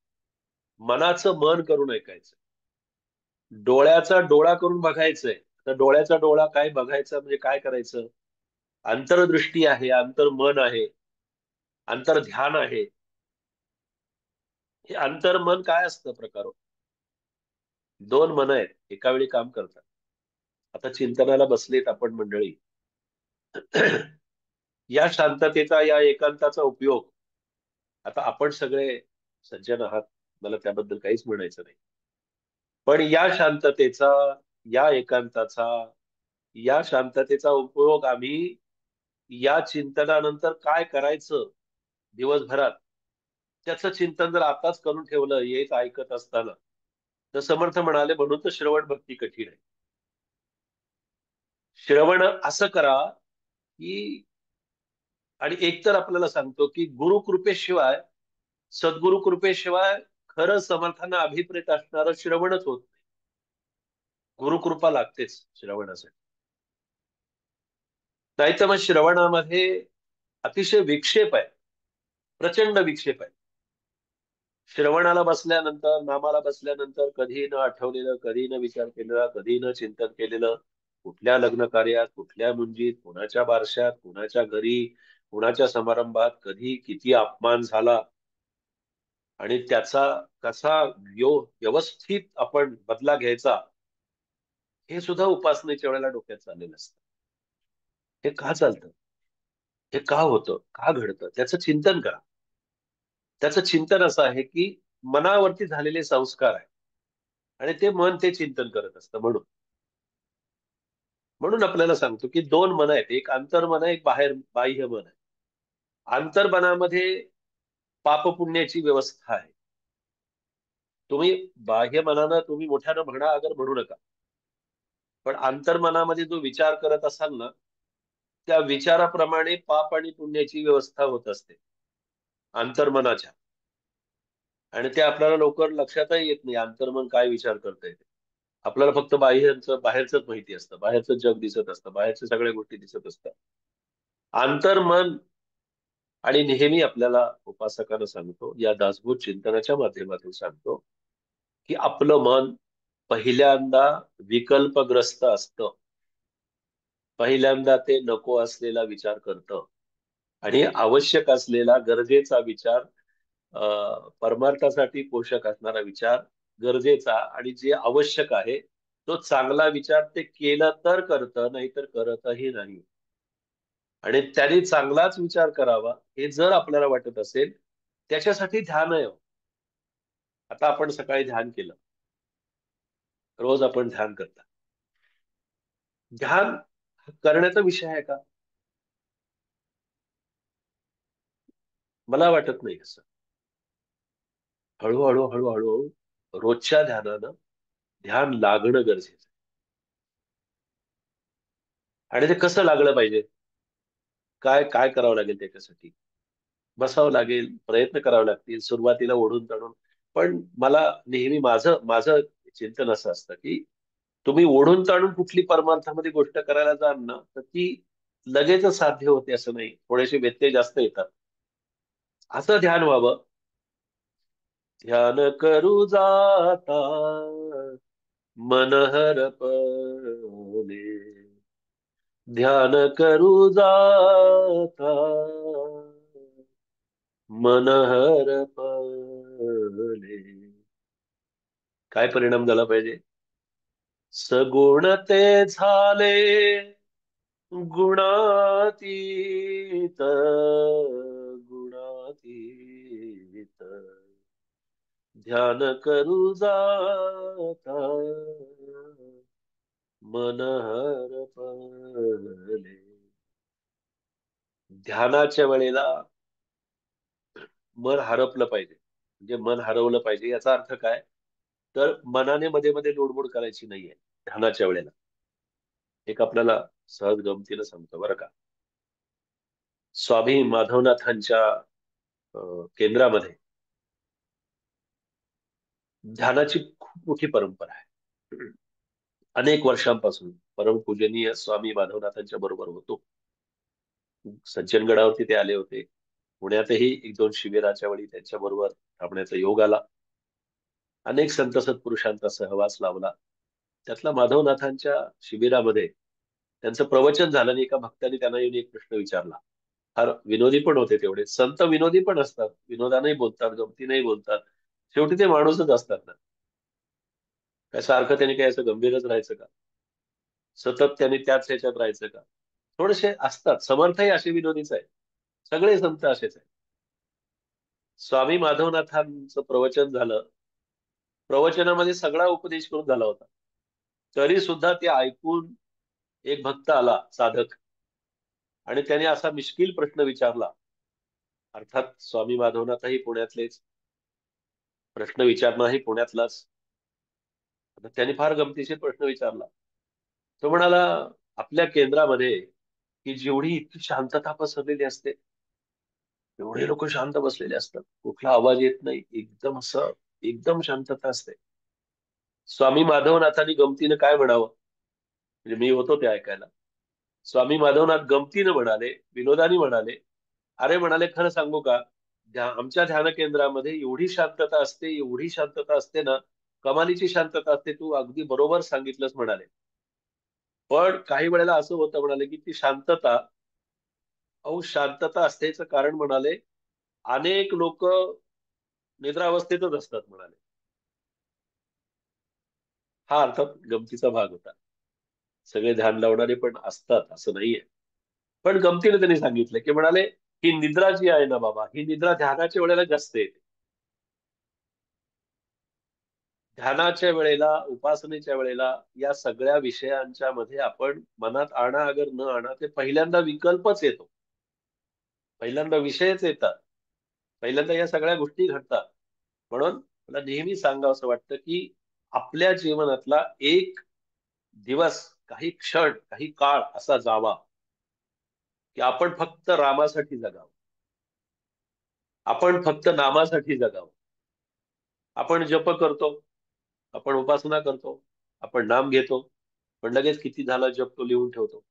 मनाचं मन करून ऐकायचंय. डोळ्याचा डोळा करून बघायचंय. तर डोळ्याचा डोळा काय बघायचं म्हणजे काय करायचं? अंतर्दृष्टी आहे, अंतर्मन आहे, अंतर्ध्यान आहे. हे अंतर्मन काय असतं प्रकार? दोन मन आहेत, एका वेळी काम करतात. आता चिंतनाला बसलेत आपण मंडळी. या शांततेचा, या एकांताचा उपयोग, आता आपण सगळे सज्जन आहात, मला त्याबद्दल काहीच म्हणायचं नाही. पण या शांततेचा, या एकांताचा, या शांततेचा उपयोग आम्ही या चिंतनानंतर काय करायचं दिवसभरात, त्याचं चिंतन जर आताच करून ठेवलं हेच ऐकत असताना, तर समर्थ म्हणाले म्हणून तर श्रवण भक्ती कठीण आहे. श्रवण असं करा की, आणि एकतर आपल्याला सांगतो की गुरुकृपेशिवाय, सद्गुरु कृपेशिवाय खरं समर्थांना अभिप्रेत असणारं श्रवणच होत नाही. गुरुकृपा लागतेच श्रवणासाठी. नाहीतर मग श्रवणामध्ये अतिशय विक्षेप आहे, प्रचंड विक्षेप आहे. श्रवणाला बसल्यानंतर, नामाला बसल्यानंतर कधी न आठवलेलं, कधी न विचार केलेला, कधी न चिंतन केलेलं, कुठल्या लग्न कार्यात, कुठल्या मुंजीत, कुणाच्या बारशात, कुणाच्या घरी, कुणाच्या समारंभात कधी किती अपमान झाला आणि त्याचा कसा व्यवस्थित आपण बदला घ्यायचा, हे सुद्धा उपासनेच्या वेळेला डोक्यात चाललेलं असतं. हे का चालतं? हे का होतं? का घडतं? त्याचं चिंतन करा. त्याचं चिंतन असं आहे की मनावरती झालेले संस्कार आहे आणि ते मन ते चिंतन करत असतं. म्हणून म्हणून आपल्याला सांगतो की दोन मन आहेत, एक अंतर्मन आहे, एक बाह्य मन आहे. अंतर्मनामध्ये पापपुण्याची व्यवस्था आहे. तुम्ही बाह्य मनानं तुम्ही मोठ्यानं म्हणा अगर म्हणू नका, पण अंतर्मनामध्ये जो विचार करत असाल ना, त्या विचाराप्रमाणे पाप आणि पुण्याची व्यवस्था होत असते अंतर्मनाच्या. आणि ते आपल्याला लवकर लक्षातही येत नाही अंतर्मन काय विचार करतंय ते. आपल्याला फक्त बाहेरच माहिती असतं, बाहेरचं जग दिसत असतं, बाहेरच्या सगळ्या गोष्टी दिसत असतात. अंतर्मन, आणि नेहमी आपल्याला उपासकांना सांगतो, या दासभूत चिंतनाच्या माध्यमातून सांगतो की आपलं मन पहिल्यांदा विकल्पग्रस्त असतं. पहिल्यांदा ते नको असलेला विचार करतं आणि आवश्यक असलेला गरजेचा विचार, परमार्थासाठी पोषक असणारा विचार, गरजेचा आणि जे आवश्यक आहे तो चांगला विचार ते केलं तर करतं, नाहीतर करतही नाही. आणि त्याने चांगलाच विचार करावा हे जर आपल्याला वाटत असेल, त्याच्यासाठी ध्यान आहे हो. आता आपण सकाळी ध्यान केलं, रोज आपण ध्यान करता. ध्यान करण्याचा विषय आहे का? मला वाटत नाही असं. हळूहळू हळूहळू रोजच्या ध्यानानं ध्यान लागणं गरजेचं आहे. आणि ते कसं लागलं पाहिजे? काय काय करावं लागेल त्याच्यासाठी? बसावं लागेल, प्रयत्न करावे लागतील, सुरुवातीला ओढून ताणून. पण मला नेहमी माझं माझं चिंतन असं असतं की तुम्ही ओढून ताणून कुठली परमार्थामध्ये गोष्ट करायला जाल ना, तर ती लगेचच साध्य होते असं नाही. थोडेसे व्यत्यय जास्त येतात. असं ध्यान व्हावं. ध्यान करू जाता मन हरपले, ध्यान करू जाता मन हरपले. काय परिणाम झाला पाहिजे? सगुण ते झाले गुणातीत, गुणातीत, ध्यान करू जाता मन हरपले. ध्यानाच्या वेळेला मन हरपलं पाहिजे, म्हणजे मन हरवलं पाहिजे. याचा अर्थ काय? तर मनाने मध्ये मध्ये लोडबोड करायची नाहीये ध्यानाच्या वेळेला. एक आपल्याला सहज गमतीनं सांगतो बरं का. स्वामी माधवनाथांच्या केंद्रामध्ये ध्यानाची खूप मोठी परंपरा आहे. अनेक वर्षांपासून परमपूजनीय स्वामी माधवनाथांच्या बरोबर होतो. सज्जनगडावरती ते आले होते. पुण्यातही एक दोन शिबिराच्या वेळी त्यांच्या बरोबर थांबण्याचा योग आला. अनेक संत सत्पुरुषांचा सहवास लावला. त्यातला माधवनाथांच्या शिबिरामध्ये त्यांचं प्रवचन झालं आणि एका भक्ताने त्यांना येऊन एक प्रश्न विचारला. फार विनोदी पण होते तेवढे. संत विनोदी पण असतात, विनोदानेही बोलतात, गमतीनेही बोलतात. शेवटी ते माणूसच असतात ना. काय सारखं त्याने काय असं गंभीरच राहायचं का? सतत त्यांनी त्याच ह्याच्यात राहायचं का? थोडेसे असतात. समर्थही असे विनोदीच आहे. सगळे संत असेच आहेत. स्वामी माधवनाथांचं प्रवचन झालं. प्रवचनामध्ये सगळा उपदेश करून झाला होता. तरी सुद्धा ते ऐकून एक भक्त आला, साधक, आणि त्याने असा मिश्किल प्रश्न विचारला. अर्थात स्वामी माधवनाथही पुण्यातलेच, प्रश्न विचारणंही पुण्यातलाच. आता त्याने फार गमतीशीर प्रश्न विचारला. तो म्हणाला, आपल्या केंद्रामध्ये की जेवढी इतकी शांतता पसरलेली असते, एवढे लोक शांत बसलेले असतात, कुठला आवाज येत नाही, एकदम असं एकदम शांतता असते. स्वामी माधवनाथांनी गमतीनं काय म्हणावं, म्हणजे मी होतो ते ऐकायला. स्वामी माधवनाथ गमतीनं म्हणाले, विनोदानी म्हणाले, अरे म्हणाले, खरं सांगू का, आमच्या ध्यान केंद्रामध्ये एवढी शांतता असते, एवढी शांतता असते ना, कमालीची शांतता असते, तू अगदी बरोबर सांगितलंस म्हणाले. पण काही वेळेला असं होतं म्हणाले की ती शांतता, अहो शांतता असण्याचं कारण म्हणाले, अनेक लोक निद्रावस्थेतच असतात म्हणाले. हा अर्थात गमतीचा भाग होता. सगळे ध्यान लावणारे पण असतात असं नाहीये. पण गमतीने त्यांनी सांगितलं की म्हणाले, ही निद्रा जी आहे ना बाबा, ही निद्रा ध्यानाच्या वेळेला जास्त येते. ध्यानाच्या वेळेला, उपासनेच्या वेळेला या सगळ्या विषयांच्या मध्ये आपण मनात आणा अगर न आणा, ते पहिल्यांदा विकल्पच येतो. पहिल्यांदा विषयच येतात. पहिल्यांदा या सगळ्या गोष्टी घडतात. म्हणून मला नेहमी सांगावं असं वाटतं की आपल्या जीवनातला एक दिवस, काही क्षण, काही काळ असा जावा की आपण फक्त रामासाठी जगावं. आपण फक्त नामासाठी जगावं. आपण जप करतो, आपण उपासना करतो, आपण नाम घेतो, पण लगेच किती झाला जप तो लिहून ठेवतो.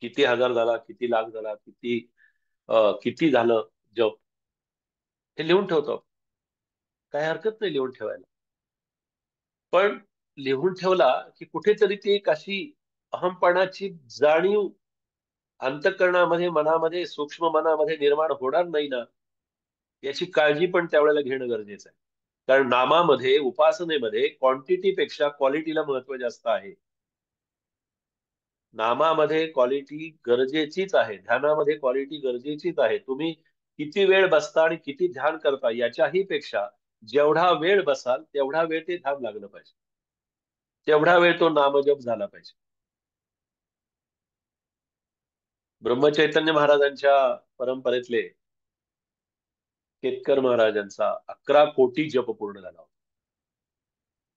किती हजार झाला, किती लाख झाला, किती झालं जप, हे लिहून ठेवतो. काही हरकत नाही लिहून ठेवायला. पण लिहून ठेवला की कुठेतरी ती एक अशी अहमपणाची जाणीव अंतःकरणामध्ये, मनामध्ये, सूक्ष्म मनामध्ये निर्माण होणार नाही ना, याची काळजी पण त्यावेळेला घेणं गरजेचं आहे. कारण नामामध्ये, उपासनेमध्ये क्वांटिटीपेक्षा क्वालिटीला महत्व जास्त आहे. नामामध्ये क्वालिटी गरजेचीच आहे, ध्यानामध्ये क्वालिटी गरजेचीच आहे. तुम्ही किती वेळ बसता आणि किती ध्यान करता याच्याही पेक्षा जेवढा वेळ बसाल तेवढा वेळ ते ध्यान लागलं पाहिजे, तेवढा वेळ तो नामजप झाला पाहिजे. ब्रह्मचैतन्य महाराजांच्या परंपरेतले केतकर महाराजांचा 11 कोटी जप पूर्ण झाला होता.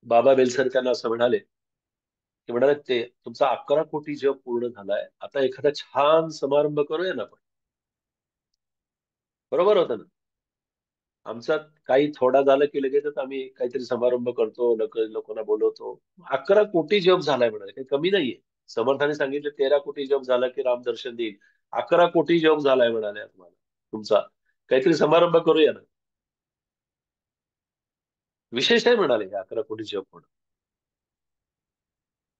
बाबा बेलसर त्यांना असं म्हणाले, की म्हणाले, ते तुमचा 11 कोटी जप पूर्ण झालाय, आता एखादा छान समारंभ करूया ना आपण. बरोबर होतं ना. आमचा काही थोडा झालं की लगेचच आम्ही काहीतरी समारंभ करतो, लोकांना बोलवतो. 11 कोटी जप झालाय म्हणाले, काही कमी नाहीये. समर्थाने सांगितले 13 कोटी जप झाला की राम दर्शन देईल. 11 कोटी जप झालाय म्हणाले तुम्हाला तुमचा, काहीतरी समारंभ करूया ना. विशेष आहे म्हणाले 11 कोटी जप म्हणून.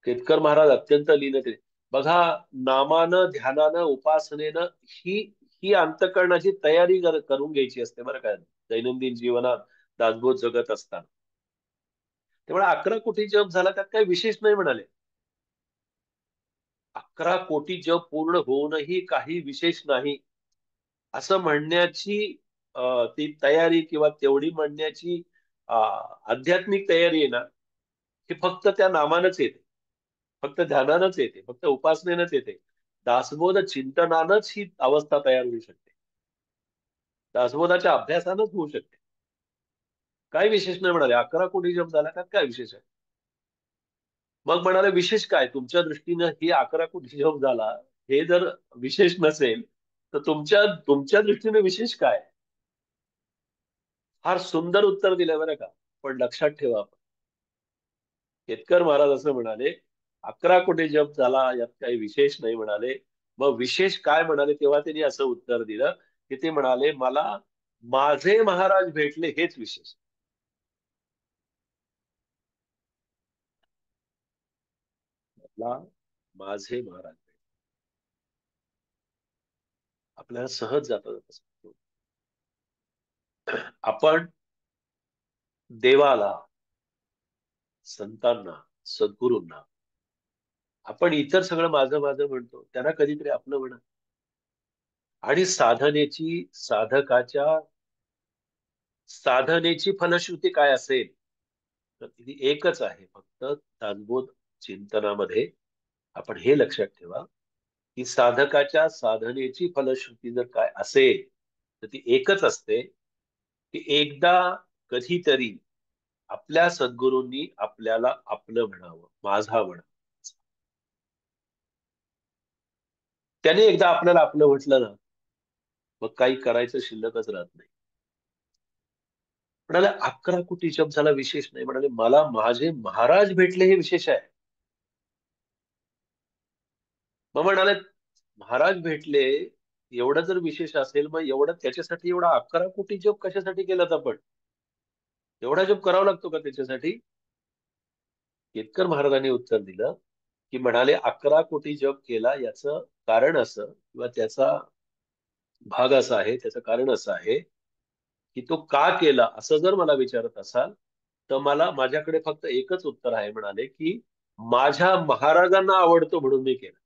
केतकर महाराज अत्यंत लीन ते. बघा, नामानं, ध्यानानं, उपासनेनं ही ही अंतःकरणाची तयारी करून घ्यायची असते बरं का, दैनंदिन जीवनात दासबोध जगत असताना. त्यामुळे 11 कोटी जप झाला त्यात काही विशेष नाही म्हणाले. 11 कोटी जप पूर्ण होऊनही काही विशेष नाही असं म्हणण्याची ती तयारी किंवा तेवढी म्हणण्याची आध्यात्मिक तयारी आहे ना, ही फक्त त्या नामानच येते, फक्त ध्यानानंच येते, फक्त उपासनेनंच येते. दासबोध चिंतनानंच ही अवस्था तयार होऊ शकते. दासबोधाच्या अभ्यासानंच होऊ शकते. काय विशेष नाही म्हणाले. 11 कोटी जप झाला, त्यात काय विशेष आहे? मग म्हणाले विशेष काय तुमच्या दृष्टीनं, ही 11 कोटी जप झाला, हे जर विशेष नसेल, तर तुमच्या तुमच्या दृष्टीने विशेष काय? फार सुंदर उत्तर दिलंय बरं का. पण लक्षात ठेवा, केतकर महाराज असं म्हणाले, 11 कोटी जप झाला यात काही विशेष नाही म्हणाले. मग विशेष काय म्हणाले, तेव्हा त्यांनी असं उत्तर दिलं की ते म्हणाले, मला माझे महाराज भेटले हेच विशेष. मला माझे महाराज भेटले. आपल्याला सहज जातं सांगतो. आपण देवाला, संतांना, सद्गुरूंना आपण इतर सगळं माझं माझं म्हणतो, त्यांना कधीतरी आपलं म्हणा. आणि साधनेची फलश्रुती काय असेल, तर ती एकच आहे. फक्त दासबोध चिंतनामध्ये आपण हे लक्षात ठेवा की साधकाच्या साधनेची फलश्रुती जर काय असेल, तर ती एकच असते की एकदा कधीतरी आपल्या सद्गुरूंनी आपल्याला आपलं म्हणावं, माझा म्हणावं. त्याने एकदा आपल्याला आपलं म्हटलं ना, मग काही करायचं शिल्लकच राहत नाही. म्हणाले 11 कोटी शब्दाला विशेष नाही म्हणाले, मला माझे महाराज भेटले हे विशेष आहे. मग म्हणाले महाराज भेटले एवढं जर विशेष असेल, मग एवढं त्याच्यासाठी एवढा 11 कोटी जप कशासाठी केलात आपण? एवढा जप करावा लागतो का त्याच्यासाठी? केतकर महाराजांनी उत्तर दिलं की म्हणाले 11 कोटी जप केला याचं कारण असं, किंवा त्याचा भाग असा आहे, त्याचं कारण असं आहे की तो का केला असं जर मला विचारत असाल, तर मला माझ्याकडे फक्त एकच उत्तर आहे. म्हणाले की माझ्या महाराजांना आवडतो म्हणून मी केलं,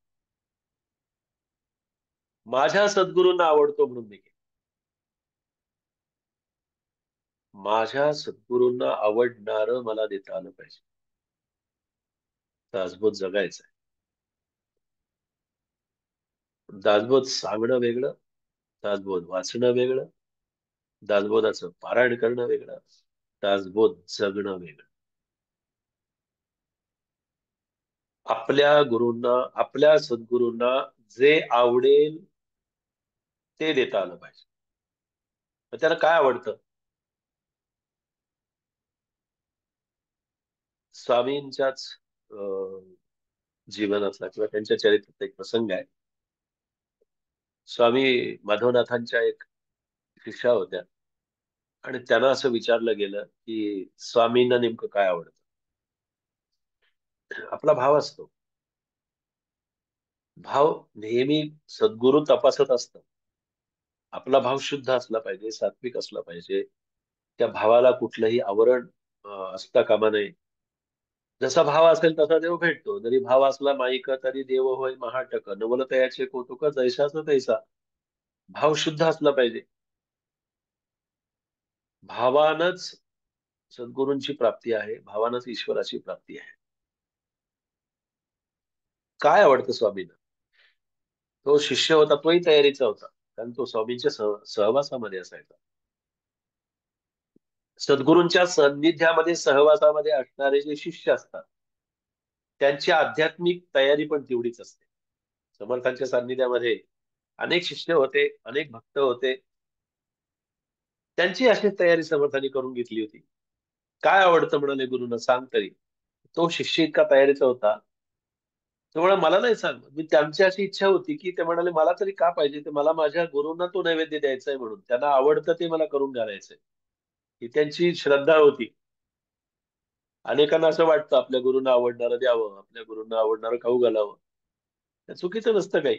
माझ्या सद्गुरूंना आवडतो म्हणून मी केलं. माझ्या सद्गुरूंना आवडणारं मला देता आलं पाहिजे. दासबोध जगायचं आहे. दासबोध सांगणं वेगळं, दासबोध वाचणं वेगळं, दासबोधाचं पारायण करणं वेगळं, दासबोध जगणं वेगळं. आपल्या गुरूंना, आपल्या सद्गुरूंना जे आवडेल ते देता आलं पाहिजे. तर त्याला काय आवडतं? स्वामींच्याच जीवनातला किंवा त्यांच्या चरित्रात एक प्रसंग आहे. स्वामी माधवनाथांच्या एक शिष्या होत्या, आणि त्यांना असं विचारलं गेलं की स्वामींना नेमकं काय आवडतं. आपला भाव असतो. भाव नेहमी सद्गुरू तपासत असतात. आपला भाव शुद्ध असला पाहिजे, सात्विक असला पाहिजे. त्या भावाला कुठलंही आवरण असता कामा नये. जसा भाव असेल तसा देव भेटतो. जरी भाव असला माईक तरी देव होय महाटक, नवलतयाचे कौतुक जैसाच तैसा. भाव शुद्ध असला पाहिजे. भावानच सद्गुरूंची प्राप्ती आहे, भावानच ईश्वराची प्राप्ती आहे. काय आवडतं स्वामींना? तो शिष्य होता, तोही तयारीचा होता, कारण तो स्वामींच्या सहवासामध्ये असायचा. सद्गुरूंच्या सान्निध्यामध्ये, सहवासामध्ये असणारे जे शिष्य असतात, त्यांची आध्यात्मिक तयारी पण तेवढीच असते. समर्थांच्या सान्निध्यामध्ये अनेक शिष्य होते, अनेक भक्त होते. त्यांची अशी तयारी समर्थांनी करून घेतली होती. काय आवडतं म्हणाले गुरुना, सांग तरी. तो शिष्य इतका तयारीचा होता. तो म्हणा मला नाही सांग. मी त्यांची अशी इच्छा होती की ते म्हणाले मला तरी का पाहिजे, ते मला माझ्या गुरूंना तो नैवेद्य द्यायचा आहे, म्हणून त्यांना आवडतं ते मला करून घालायचंय. ही त्यांची श्रद्धा होती. अनेकांना असं वाटतं आपल्या गुरूंना आवडणारं द्यावं, आपल्या गुरूंना आवडणारं खाऊ घालावं. त्या चुकीचं नसतं काही.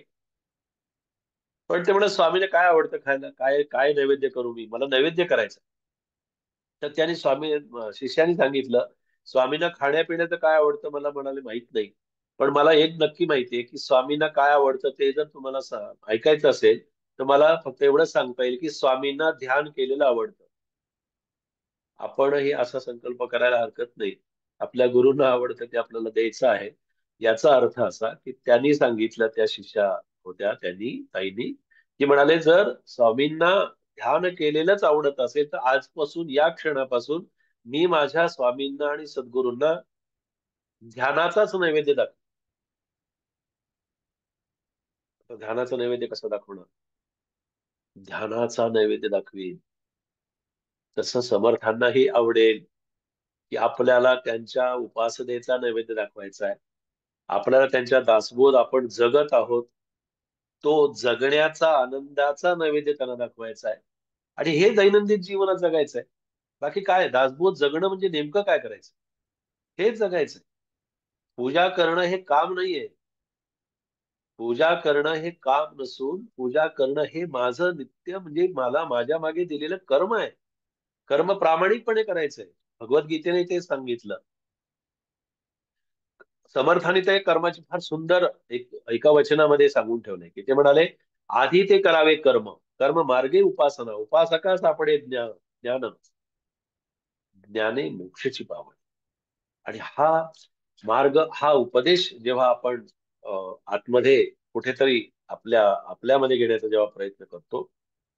पण ते म्हणत स्वामीने काय आवडतं खायला, काय काय नैवेद्य करू, मी मला नैवेद्य करायचं. तर त्याने शिष्याने सांगितलं, स्वामींना खाण्यापिण्याचं काय आवडतं मला म्हणाले माहित नाही, पण मला एक नक्की माहितीये की स्वामींना काय आवडतं ते जर तुम्हाला ऐकायचं असेल, तर मला फक्त एवढंच सांगता येईल की स्वामींना ध्यान केलेलं आवडतं. आपणही असा संकल्प करायला हरकत नाही. आपल्या गुरूंना आवडतं ते आपल्याला द्यायचं आहे. याचा अर्थ असा की त्यांनी सांगितलं, त्या शिष्या होत्या त्यांनी, ताईंनी, की म्हणाले जर स्वामींना ध्यान केलेलंच आवडत असेल, तर आजपासून, या क्षणापासून मी माझ्या स्वामींना आणि सद्गुरूंना ध्यानाचाच नैवेद्य दाखव. ध्यानाचा नैवेद्य कसा दाखवणार? ध्यानाचा नैवेद्य दाखवीन. तसं समर्थांनाही आवडेल की आपल्याला त्यांच्या उपासनेचा नैवेद्य दाखवायचा आहे. आपल्याला त्यांच्या दासबोध आपण जगत आहोत, तो जगण्याचा आनंदाचा नैवेद्य त्यांना दाखवायचा आहे. आणि हे दैनंदिन जीवनात जगायचं आहे. बाकी काय, दासबोध जगणं म्हणजे नेमकं काय करायचं? हेच जगायचंय. पूजा करणं हे काम नाहीये. पूजा करणं हे काम नसून पूजा करणं हे माझं नित्य, म्हणजे मला माझ्या मागे दिलेलं कर्म आहे. कर्म प्रामाणिकपणे करायचंय. भगवद्गीतेने ते सांगितलं. समर्थाने ते कर्माची फार सुंदर एका वचनामध्ये सांगून ठेवलंय की ते म्हणाले, आधी ते करावे कर्म, कर्म मार्गे उपासना, उपासका सापडे ज्ञान, ज्ञान ज्ञाने मोक्षाची पावड. आणि हा मार्ग, हा उपदेश जेव्हा आपण आतमध्ये कुठेतरी आपल्यामध्ये घेण्याचा जेव्हा प्रयत्न करतो,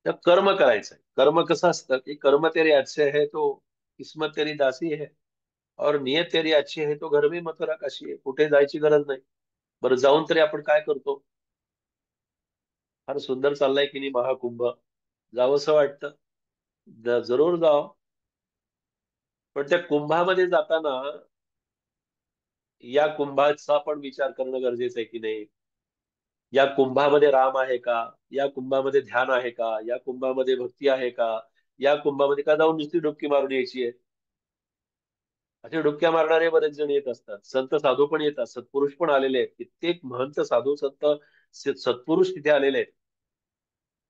तर कर्म करायचंय. कर्म कसं असतं की कर्म तेरे अच्छे है तो किस्मत तेरी दासी है, और नियत तेरी अच्छी है तो घर में मथुरा काशी आहे. कुठे जायची गरज नाही. बरं, जाऊन तरी आपण काय करतो? फार सुंदर चाललाय की नाही महाकुंभ, जावंसं वाटतं. जरूर जावं. पण त्या कुंभामध्ये जाताना या कुंभाचा पण विचार करणं गरजेचं आहे की नाही? या कुंभामध्ये राम आहे का? या कुंभामध्ये ध्यान आहे का? या कुंभामध्ये भक्ती आहे का? या कुंभामध्ये का जाऊन नुसती डुबकी मारून यायची आहे? असे डुबक्या मारणारे बरेच जण येत असतात. संत साधू पण येतात, सत्पुरुष पण आलेले आहेत. कित्येक महंत साधू संत सत्पुरुष तिथे आलेले आहेत.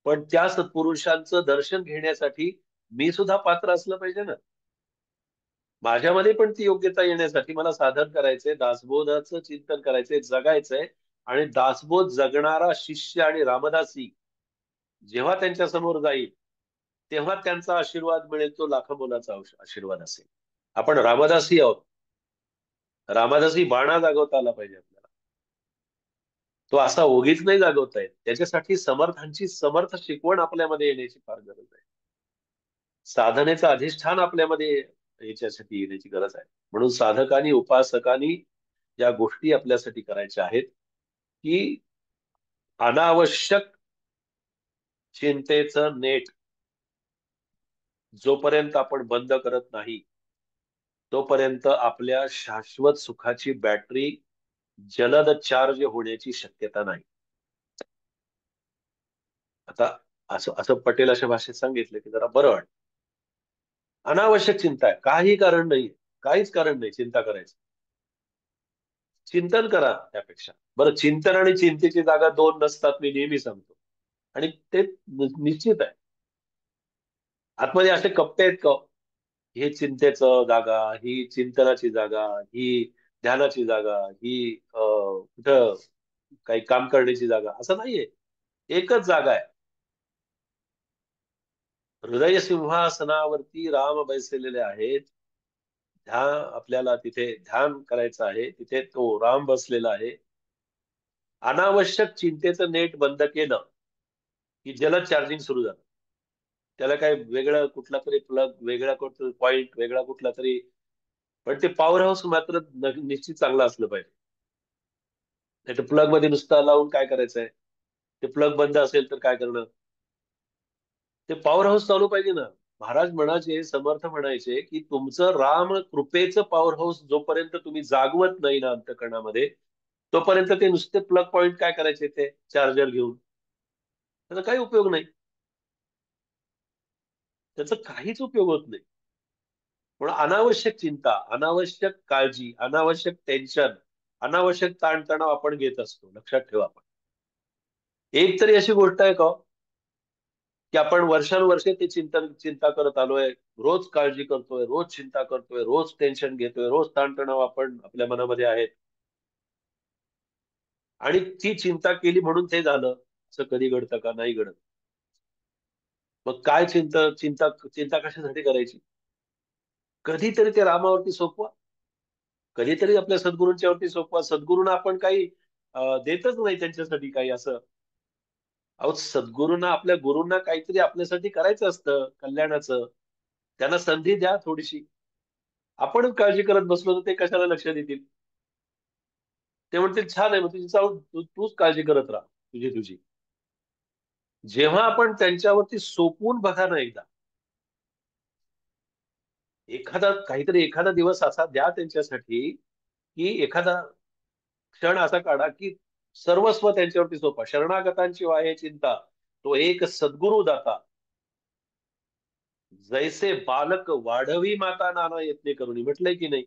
पण त्या सत्पुरुषांचं दर्शन घेण्यासाठी मी सुद्धा पात्र असलं पाहिजे ना. माझ्यामध्ये पण ती योग्यता येण्यासाठी मला साधन करायचंय, दासबोधाचं चिंतन करायचंय, जगायचंय. आणि दासबोध जगणारा शिष्य आणि रामदासी जेव्हा त्यांच्या समोर जाईल, तेव्हा त्यांचा आशीर्वाद मिळेल, तो लाखो मोलाचा आशीर्वाद असेल. आपण रामदासी आहोत. रामदासी बाणा जागवता आला पाहिजे आपल्याला. तो असा ओगीच नाही जागवता येत. त्याच्यासाठी समर्थांची समर्थ शिकवण आपल्यामध्ये येण्याची फार गरज आहे. साधनेचं अधिष्ठान आपल्यामध्ये याच्यासाठी येण्याची गरज आहे. म्हणून साधकांनी, उपासकांनी या गोष्टी आपल्यासाठी करायच्या आहेत की अनावश्यक चिंतेचं नेट जोपर्यंत आपण बंद करत नाही, तोपर्यंत आपल्या शाश्वत सुखाची बॅटरी जलद चार्ज होण्याची शक्यता नाही. आता असं असं पटेल अशा भाषेत सांगितलं की जरा बरं वाटतं. अनावश्यक चिंता आहे, काही कारण नाही. काहीच कारण नाही चिंता करायचं. चिंतन करा त्यापेक्षा. बरं, चिंतन आणि चिंतेची जागा दोन नसतात, मी नेहमी सांगतो. आणि ते निश्चित आहे. आतमध्ये असे कप्पे आहेत का? ही चिंतेचं जागा, ही चिंतनाची जागा, ही ध्यानाची जागा, ही कुठं काही काम करण्याची जागा, असं नाहीये. एकच जागा आहे. हृदय सिंहासनावरती राम बैसलेले आहेत. ध्यान, आपल्याला तिथे ध्यान करायचं आहे, तिथे तो राम बसलेला आहे. अनावश्यक चिंतेचं नेट बंद केलं की जलद चार्जिंग सुरू झालं. त्याला काय वेगळं कुठला तरी प्लग, वेगळा कुठला पॉइंट, वेगळा कुठला तरी, पण ते पॉवर हाऊस मात्र निश्चित चांगलं असलं पाहिजे. नाही तर प्लग मध्ये नुसतं लावून काय करायचंय? ते प्लग बंद असेल तर काय करणं? ते पॉवर हाऊस चालू पाहिजे ना. महाराज म्हणायचे, समर्थ म्हणायचे की तुमचं राम कृपेचं पॉवर हाऊस जोपर्यंत तुम्ही जागवत नाही ना अंतकरणामध्ये, तोपर्यंत ते नुसते प्लग पॉइंट काय करायचे, ते चार्जर घेऊन त्याचा काही उपयोग नाही. त्याचा काहीच उपयोग होत नाही. म्हणून अनावश्यक चिंता, अनावश्यक काळजी, अनावश्यक टेन्शन, अनावश्यक ताणतणाव आपण घेत असतो. लक्षात ठेवा. आपण एक तरी अशी गोष्ट आहे का हो, की आपण वर्षानुवर्षे ते चिंता करत आलोय, रोज काळजी करतोय, रोज चिंता करतोय, रोज टेन्शन घेतोय, रोज ताणतणाव आपण आपल्या मनामध्ये आहेत. आणि ती चिंता केली म्हणून ते झालं, असं कधी घडतं का? नाही घडत. मग काय चिंता चिंता चिंता कशासाठी करायची? कधीतरी ते रामावरती सोपवा. कधीतरी आपल्या सद्गुरूंच्या वरती सोपवा. सद्गुरूंना आपण काही देतच नाही त्यांच्यासाठी काही असं. अहो, सद्गुरूंना, आपल्या गुरूंना काहीतरी आपल्यासाठी करायचं असतं कल्याणाचं. त्यांना संधी द्या थोडीशी. आपणच काळजी करत बसलो तर ते कशाला लक्ष देतील? ते म्हणतील छान आहे, मग तुझी चालू तूच काळजी करत राहा तुझी तुझी. जेव्हा आपण त्यांच्यावरती सोपवून बघा ना एकदा, एखादा दिवस असा द्या त्यांच्यासाठी, की एखादा क्षण असा काढा की सर्वस्व त्यांच्यावरती सोपा. शरणागतांची वाहे चिंता, तो एक सद्गुरु दाता, जैसे बालक वाढवी माता नाना यत्ने करुणी, म्हटलंय की नाही?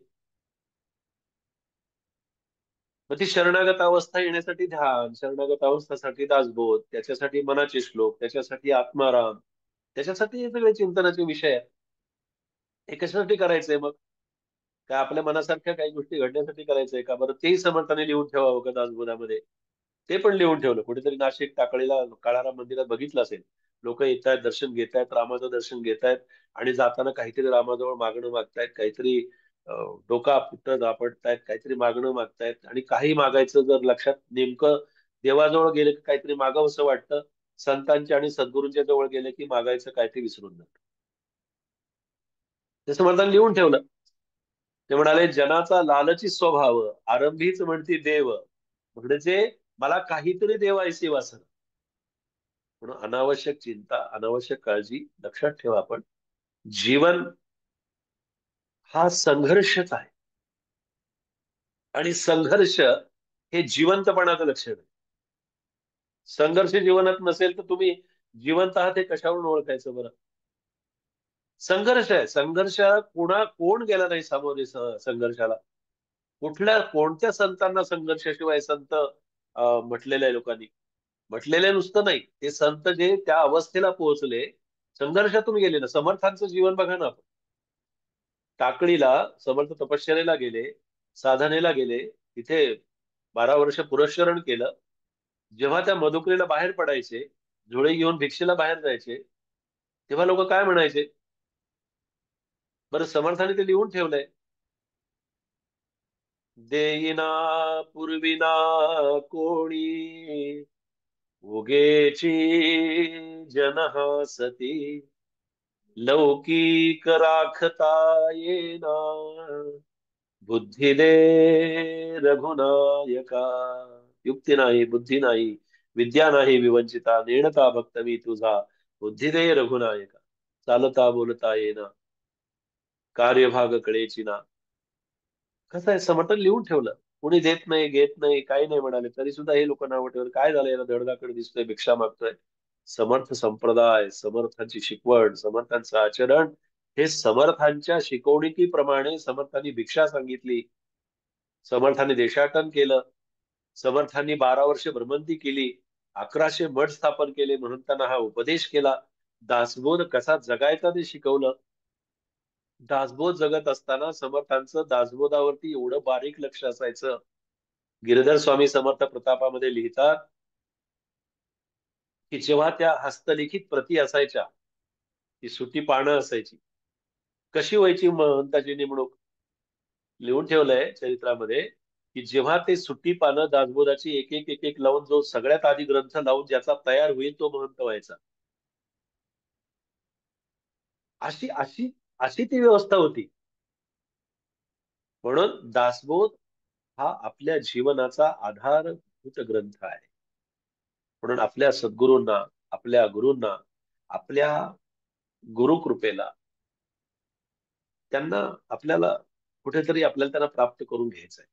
मग ती शरणागत अवस्था येण्यासाठी ध्यान, शरणागत अवस्थेसाठी दासबोध, त्याच्यासाठी मनाचे श्लोक, त्याच्यासाठी आत्माराम, त्याच्यासाठी हे सगळे चिंतनाचे विषय आहेत. हे कशासाठी करायचंय मग? काय आपल्या मनासारख्या काही गोष्टी घडण्यासाठी करायचंय का? बरं तेही समर्थाने लिहून ठेवावं का दासबोधामध्ये? ते पण लिहून ठेवलं. कुठेतरी नाशिक टाकळीला काळाराम मंदिरात बघितलं असेल. लोक येत आहेत, दर्शन घेत आहेत, रामाचं दर्शन घेत आहेत, आणि जाताना काहीतरी रामाजवळ मागणं मागतायत, काहीतरी डोका पुट्ट आपटतायत, काहीतरी मागणं मागतायत. आणि काही मागायचं जर लक्षात नेमकं देवाजवळ गेलं की काहीतरी मागावंसं वाटतं, संतांच्या आणि सद्गुरूंच्या जवळ गेलं की मागायचं काय ते विसरून जातं. ते समर्थांनी लिहून ठेवलं. ते म्हणाले, जनाचा लालची स्वभाव आरंभीच म्हणती देव, म्हणजे मला काहीतरी देवायची वासना. म्हणून अनावश्यक चिंता, अनावश्यक काळजी लक्षात ठेवा. आपण जीवन हा संघर्षच आहे, आणि संघर्ष हे जिवंतपणाचं लक्षण आहे. संघर्ष जीवनात नसेल तर तुम्ही जिवंत आहात हे कशावरून ओळखायचं बरं? संघर्ष आहे. कोण गेला नाही सामोरे संघर्षाला? कोणत्या संतांना संघर्षाशिवाय संत म्हटलेलं आहे लोकांनी? म्हटलेले नुसतं नाही, ते संत जे त्या अवस्थेला पोहोचले, संघर्षातून गेले ना. समर्थांचं जीवन बघा ना आपण. टाकळीला समर्थ तपश्चर्येला गेले, साधनेला गेले, तिथे 12 वर्ष पुरश्चरण केलं. जेव्हा त्या मधुकरीला बाहेर पडायचे, झोळे घेऊन भिक्षेला बाहेर जायचे, तेव्हा लोक काय म्हणायचे? बरं, समर्थाने ते लिहून ठेवलंय. देईना पूर्विना कोणी, उगेची जनहासती, लौकिक राखता येना, बुद्धी दे रघुनायका. युक्ती नाही, बुद्धी नाही, विद्या नाही विवंचिता, नेणता भक्त मी तुझा, बुद्धी दे रघुनायका. चालता बोलता येना, कार्यभाग कळेची ना. कसं आहे, समर्थन लिहून ठेवलं. कुणी देत नाही, घेत नाही, काही नाही म्हणाले, तरी सुद्धा हे लोक नाव ठेवलं. काय झालं याला? धडधाकड दिसतोय, भिक्षा मागतोय. समर्थ संप्रदाय, समर्थांची शिकवण, समर्थांचं आचरण, हे समर्थांच्या शिकवणुकीप्रमाणे समर्थांनी भिक्षा सांगितली, समर्थांनी देशाटन केलं, समर्थांनी 12 वर्ष भ्रमंती केली, 1100 मठ स्थापन केले, म्हणून त्यांना हा उपदेश केला. दासबोध कसा जगायचा ते शिकवलं. दासबोध जगत असताना समर्थांचं दासबोधावरती एवढं बारीक लक्ष असायचं. गिरधर स्वामी समर्थ प्रतापामध्ये लिहितात की जेव्हा त्या हस्तलिखित प्रती असायच्या, ती सुटी पानं असायची, कशी व्हायची महंताची नेमणूक? लिहून ठेवलंय चरित्रामध्ये, की जेव्हा ते सुट्टी पानं दासबोधाची एक एक एक एक लावून, जो सगळ्यात आधी ग्रंथ लावून ज्याचा तयार होईल तो महंत व्हायचा. अशी अशी अशी ती व्यवस्था होती. म्हणून दासबोध हा आपल्या जीवनाचा आधारभूत ग्रंथ आहे. म्हणून आपल्या सद्गुरूंना, आपल्या गुरूंना, आपल्या गुरुकृपेला, त्यांना आपल्याला आपल्याला त्यांना प्राप्त करून घ्यायचं आहे.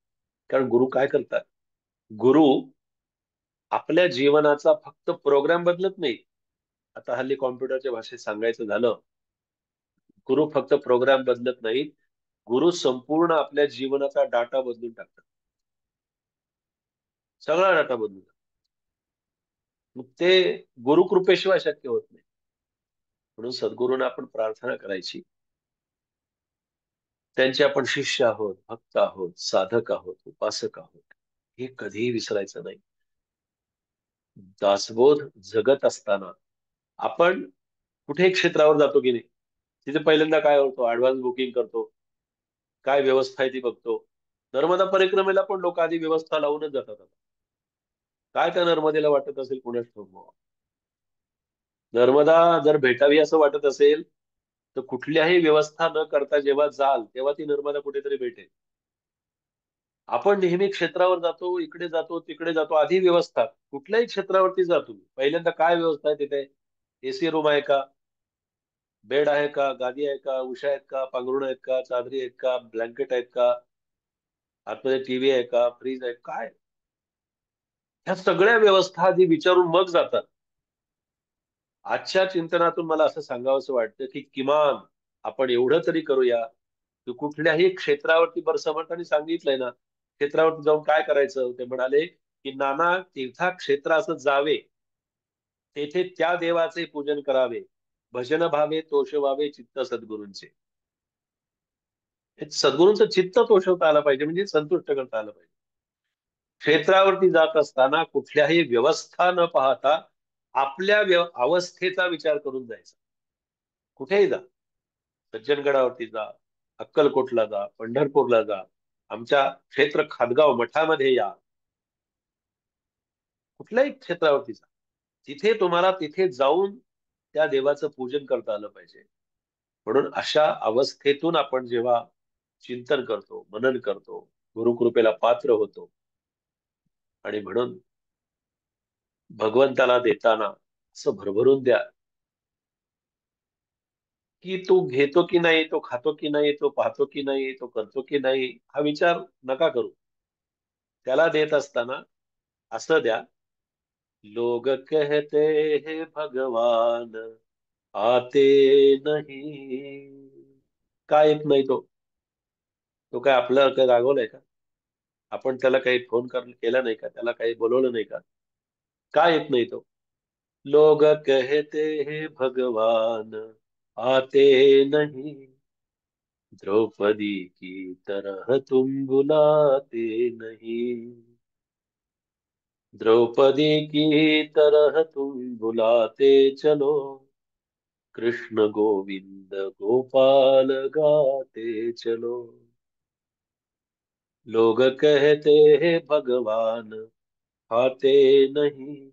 कारण गुरु काय करतात? गुरु आपल्या जीवनाचा फक्त प्रोग्राम बदलत नाही. आता हल्ली कॉम्प्युटरच्या भाषेत सांगायचं झालं, गुरु फक्त प्रोग्राम बदलत नाहीत, गुरु संपूर्ण आपल्या जीवनाचा डाटा बदलून टाकतात. सगळा डाटा बदलून टाकतात. मग ते गुरुकृपेशिवाय शक्य होत नाही. म्हणून सद्गुरूंना आपण प्रार्थना करायची, त्यांचे आपण शिष्य आहोत, भक्त आहोत, साधक आहोत, उपासक आहोत, हे कधीही विसरायचं नाही. दासबोध जगत असताना आपण कुठे क्षेत्रावर जातो की नाही, तिथे पहिल्यांदा काय होतो? ऍडव्हान्स बुकिंग करतो, काय व्यवस्था आहे ती बघतो. नर्मदा परिक्रमेला पण लोक आधी व्यवस्था लावूनच जातात आता. काय त्या नर्मदेला वाटत असेल कुणास ठाऊक. नर्मदा जर भेटावी असं वाटत असेल, तर कुठल्याही व्यवस्था न करता जेव्हा जाल तेव्हा ती नर्मदा कुठेतरी भेटेल. आपण नेहमी क्षेत्रावर जातो, इकडे जातो, तिकडे जातो, आधी व्यवस्था. कुठल्याही क्षेत्रावरती जा तुम्ही, पहिल्यांदा काय व्यवस्था आहे तिथे? एसी रूम आहे का? बेड आहे का? गादी आहे का? उशा आहेत का? पांघरुण आहेत का? चादरी आहेत का? ब्लँकेट आहेत का? आतमध्ये टीव्ही आहे का? फ्रीज आहे काय? ह्या सगळ्या व्यवस्था आधी विचारून मग जातात. आजच्या चिंतनातून मला असं सांगावंसं वाटतं की किमान आपण एवढं तरी करूया की कुठल्याही क्षेत्रावरती, बरं समर्थांनी सांगितलंय ना, क्षेत्रावरती जाऊन काय करायचं? ते म्हणाले की नाना तीर्थक्षेत्र असं जावे, तेथे त्या देवाचे पूजन करावे, भजन भावे तोष व्हावे चित्त सद्गुरूंचे. हे सद्गुरूंचं चित्त तोषवता आलं पाहिजे, म्हणजे संतुष्ट करता आलं पाहिजे. क्षेत्रावरती जात असताना कुठल्याही व्यवस्था न पाहता आपल्या अवस्थेचा विचार करून जायचा. कुठेही जा, सज्जनगडावरती जा, अक्कलकोटला जा, पंढरपूरला जा, आमच्या क्षेत्र खादगाव मठामध्ये या, कुठल्याही क्षेत्रावरती जा, तिथे तुम्हाला तिथे जाऊन त्या देवाचं पूजन करता आलं पाहिजे. म्हणून अशा अवस्थेतून आपण जेव्हा चिंतन करतो, मनन करतो, गुरुकृपेला पात्र होतो. आणि म्हणून भगवंताला देताना असं भरभरून द्या की तो घेतो की नाही, तो खातो की नाही, तो पाहतो की नाही, तो करतो की नाही, हा विचार नका करू. त्याला देत असताना असं द्या, लोग कहते हैं भगवान आते नहीं. काय येत नाही तो? तो काय आपल्याला काय रागवलाय का? आपण त्याला काही केला नाही का? त्याला काही बोलवलं नाही का? काय येत नाही तो? लोग कहते हैं भगवान आते नहीं, द्रौपदी की तरह तुम बुलाते नहीं, द्रौपदी की तरह तुम बुलाते चलो, कृष्ण गोविंद गोपाल गाते चलो. लोग कहते हैं भगवान आते नहीं,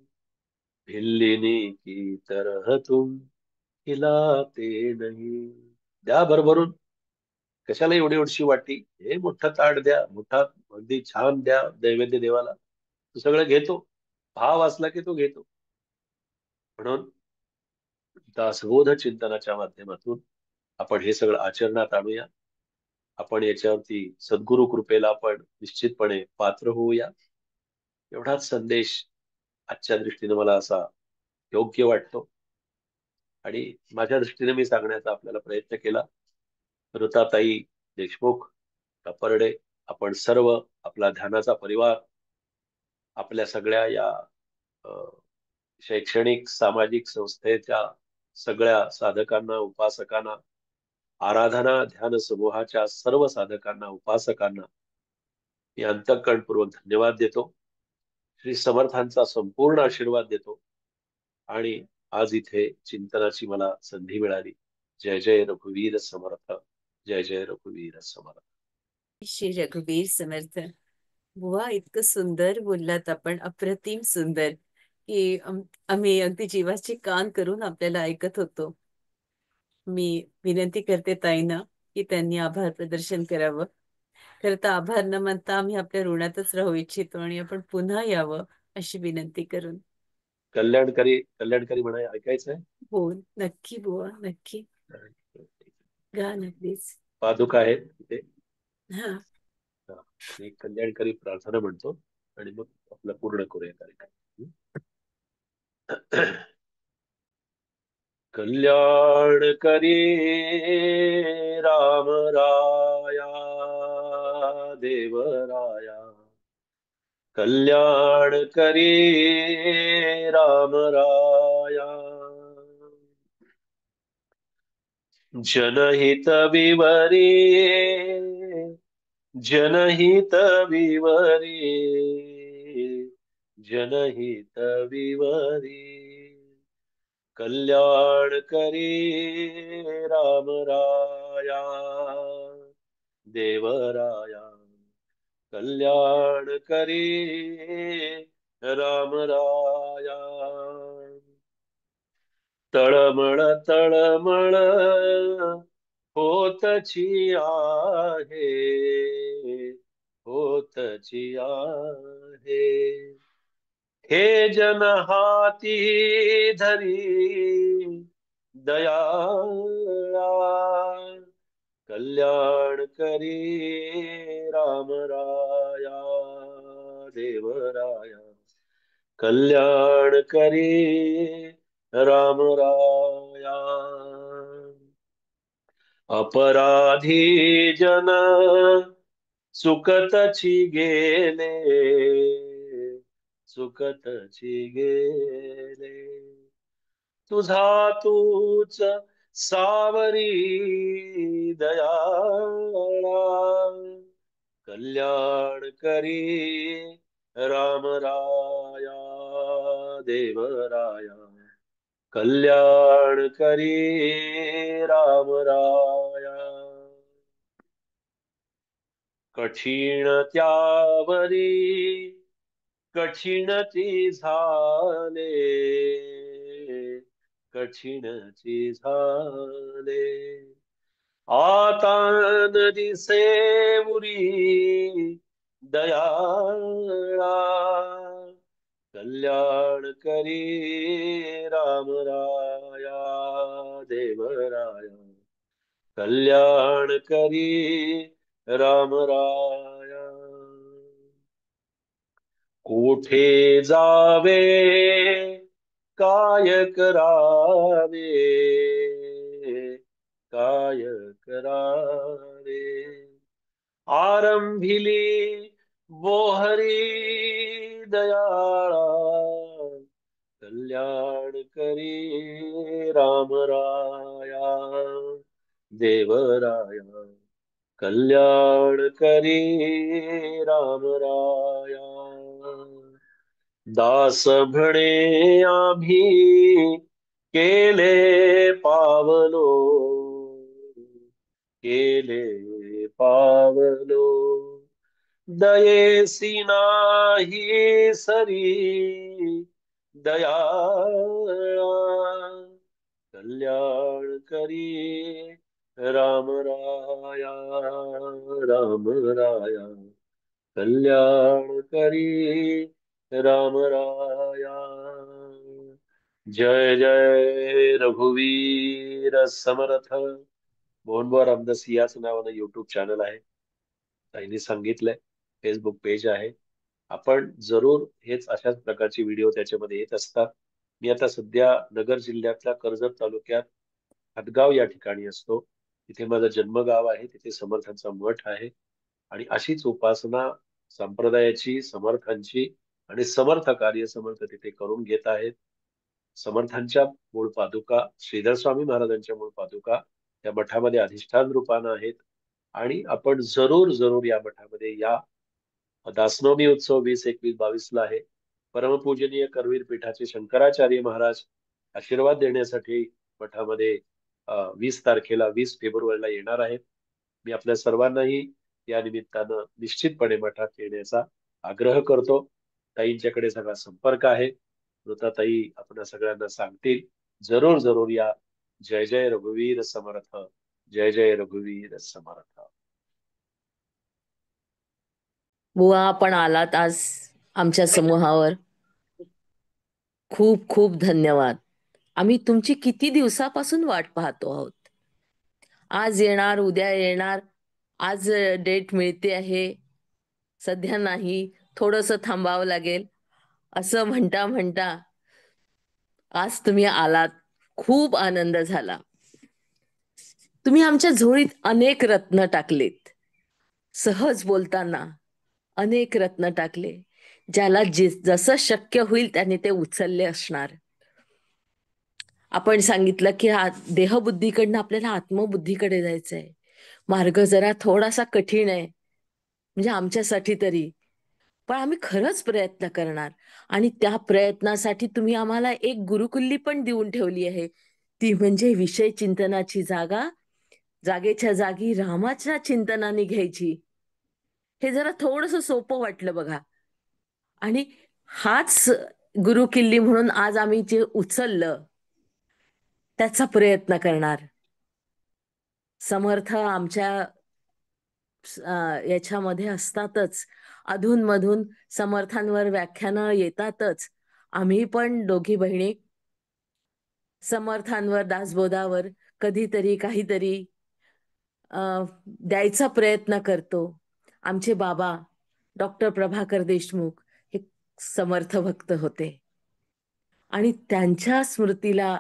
भिल्लिनी की तरह तुम खिलाते नहीं. द्या भरभरून. कशाला एवढी एवढीशी वाटी? हे मोठं ताट द्या, मोठा अगदी छान द्या नैवेद्य देवाला. तो सगळं घेतो. भाव असला की तो घेतो. म्हणून दासबोध चिंतनाच्या माध्यमातून आपण हे सगळं आचरणात आणूया. आपण याच्यावरती सद्गुरु कृपेला आपण निश्चितपणे पात्र होऊया. एवढाच संदेश आजच्या दृष्टीने मला असा योग्य वाटतो आणि माझ्या दृष्टीने मी सांगण्याचा आपल्याला प्रयत्न केला. ऋताताई देशमुख, कापर्डे, आपण सर्व, आपला ध्यानाचा परिवार, आपल्या सगळ्या या अ, शैक्षणिक सामाजिक संस्थेच्या सगळ्या साधकांना, उपासकांना, आराधना ध्यान समूहाच्या सर्व साधकांना, उपासकांना मी अंतःकरणपूर्वक धन्यवाद देतो. श्री समर्थांचा संपूर्ण आशीर्वाद देतो आणि आज इथे चिंतनाची मला संधी मिळाली. जय जय रघुवीर समर्थ. जय जय रघुवीर समर्थ. श्री रघुवीर समर्थ. बुवा, इतकं सुंदर बोललात आपण, अप्रतिम सुंदर, की आम्ही अगदी जीवाची कान करून आपल्याला ऐकत होतो. मी विनंती करते ताईंना की त्यांनी आभार प्रदर्शन करावं. खरं तर आभार न मानता आम्ही आपल्या ऋणातच राहू इच्छितो आणि आपण पुन्हा यावं अशी विनंती करून. कल्याणकारी कल्याणकारी म्हणा, ऐकायचंय? हो, नक्की बुवा, नक्की. गा ना प्लीज. पादुका आहेत तिथे. हा. हा. आणि कल्याणकारी प्रार्थना म्हणतो आणि मग आपला पूर्ण करूया कार्यक्रम. कल्याण करी राम राया, देवराया, कल्याण करी राम राया, जनहित विवरी, जनहित विवरी, जनहित विवरी, कल्याण करी राम राया, देवराया, कल्याण करी राम राया. तळमळ तळमळ होतची आहे, होतची आहे. हे जन हाती धरी दयाळा, कल्याण करी राम राया, देवराया. कल्याण करी राम राया. अपराधी जन सुकतची गेले, सुकतची गेले. तुझा तूच सावरी दयाळा, कल्याण करी राम राया, देवराया. कल्याण करी राम राया. कठीण त्यावरी कठीण ती झाले, कठीण ती झाले. आता न दिसे उरी दयाळा, कल्याण करी राम राया, देवराया. कल्याण करी राम राया. कोठे जावे काय करावे, काय करावे. आरंभिली बोहरी दयाळा, कल्याण करी राम राया, देवराया. कल्याण करी राम राया. दास म्हणे आम्ही केले पावलो, केले पावलो. दयेसी नाही सरी दयाळा, कल्याण करी राम राया, राम राया. कल्याण करी राम राया. जय जय रघुवीर समर्थ. मोहनबुवा रामदास याच नावानं युट्यूब चॅनल आहे, ताईंनी सांगितलंय. फेसबुक पेज आहे. आपण जरूर हेच अशाच प्रकारचे व्हिडिओ त्याच्यामध्ये येत असतात. मी आता सध्या नगर जिल्ह्यातल्या कर्जत तालुक्यात हदगाव या ठिकाणी असतो. तिथे माझं जन्मगाव आहे, तिथे समर्थांचा मठ आहे. आणि अशीच उपासना संप्रदायाची, समर्थांची आणि समर्थ कार्य समर्थ तिथे करून घेत आहेत. समर्थांच्या मूळ पादुका, श्रीधर स्वामी महाराजांच्या मूळ पादुका त्या मठामध्ये अधिष्ठान रूपानं आहेत. आणि आपण जरूर जरूर या मठामध्ये या. दासनवमी उत्सव 20, 21, 22 आहे. परमपूजनीय करवीर पीठाचे शंकराचार्य महाराज आशीर्वाद देण्यासाठी मठामध्ये 20 तारखेला, 20 फेब्रुवारीला येणार आहेत. मी आपल्या सर्वांनाही या निमित्तानं निश्चितपणे मठात येण्याचा आग्रह करतो. ताईंच्याकडे सगळा संपर्क आहे. ताई आपल्या सगळ्यांना सांगतील. जरूर जरूर या. जय जय रघुवीर समर्थ, जय जय रघुवीर समर्थ. बुवा, आपण आलात आज आमच्या समूहावर. खूप खूप धन्यवाद. आम्ही तुमची किती दिवसापासून वाट पाहतो आहोत. आज येणार, उद्या येणार, आज डेट मिळते आहे, सध्या नाही, थोडंसं थांबावं लागेल, असं म्हणता म्हणता आज तुम्ही आलात. खूप आनंद झाला. तुम्ही आमच्या झोळीत अनेक रत्न टाकलेत. सहज बोलताना अनेक रत्न टाकले. ज्याला जसं शक्य होईल त्याने ते उचलले असणार. आपण सांगितलं की देहबुद्धीकडनं आपल्याला आत्मबुद्धीकडे जायचंय. मार्ग जरा थोडासा कठीण आहे, म्हणजे आमच्यासाठी तरी, पण आम्ही खरंच प्रयत्न करणार. आणि त्या प्रयत्नासाठी तुम्ही आम्हाला एक गुरुकुल्ली पण देऊन ठेवली आहे. ती म्हणजे विषय चिंतनाची जागा जागेच्या जागी रामाच्या चिंतनाने घ्यायची. हे जरा थोडंसं सोपं वाटलं बघा. आणि हाच गुरुकिल्ली म्हणून आज आम्ही जे उचललं त्याचा प्रयत्न करणार. समर्थ आमच्या याच्यामध्ये असतातच, अधूनमधून समर्थांवर व्याख्यानं येतातच. आम्ही पण दोघी बहिणी समर्थांवर, दासबोधावर कधीतरी काहीतरी द्यायचा प्रयत्न करतो. आमचे बाबा डॉक्टर प्रभाकर देशमुख हे समर्थ भक्त होते आणि त्यांच्या स्मृतीला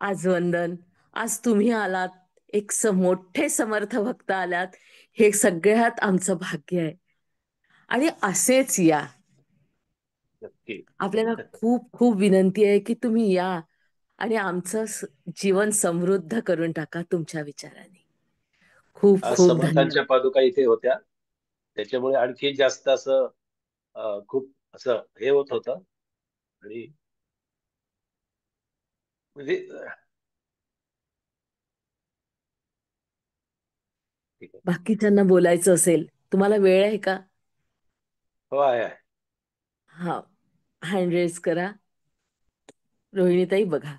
आज वंदन. आज तुम्ही आलात, एक मोठे समर्थ भक्त आलात, हे सगळ्यात आमचं भाग्य आहे. आणि असेच या. नक्की. आपल्याला खूप खूप विनंती आहे की तुम्ही या आणि आमचं जीवन समृद्ध करून टाका तुमच्या विचारांनी. खूप आज खूप समर्थांच्या धन्यवाद. पादुका इथे होत्या, त्याच्यामुळे आणखी जास्त असं खूप असं हे होत होतं. आणि म्हणजे ठीक आहे. बाकीच्यांना बोलायचं असेल, तुम्हाला वेळ आहे का? हो, आहे. हा, हँड रेज करा. रोहिणीताई बघा.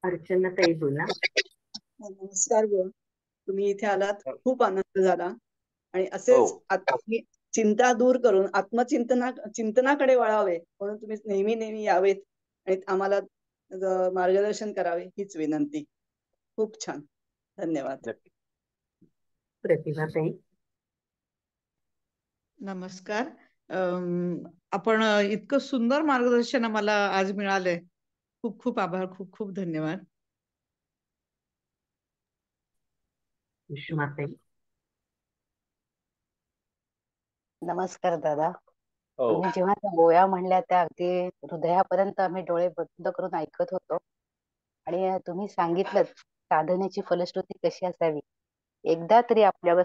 अर्चनाताई बोला. नमस्कार बुवा. तुम्ही इथे आलात, खूप आनंद झाला. आणि हो. असेच आपली चिंता दूर करून चिंतनाकडे वळावे म्हणून तुम्ही नेहमी नेहमी यावेत आणि आम्हाला मार्गदर्शन करावे हीच विनंती. खूप छान. धन्यवाद. नक्की. प्रतिभाताई. नमस्कार. आपण इतकं सुंदर मार्गदर्शन आम्हाला आज मिळालंय. खूप खूप आभार, खूप खूप धन्यवाद. सुषमाताई. नमस्कार दादा. हो. तुम्ही जेव्हा त्या गोया म्हणल्या त्या अगदी हृदयापर्यंत आम्ही डोळे बंद करून ऐकत होतो. आणि तुम्ही सांगितलं साधनेची फलश्रुती कशी असावी. एकदा तरी आपल्यावर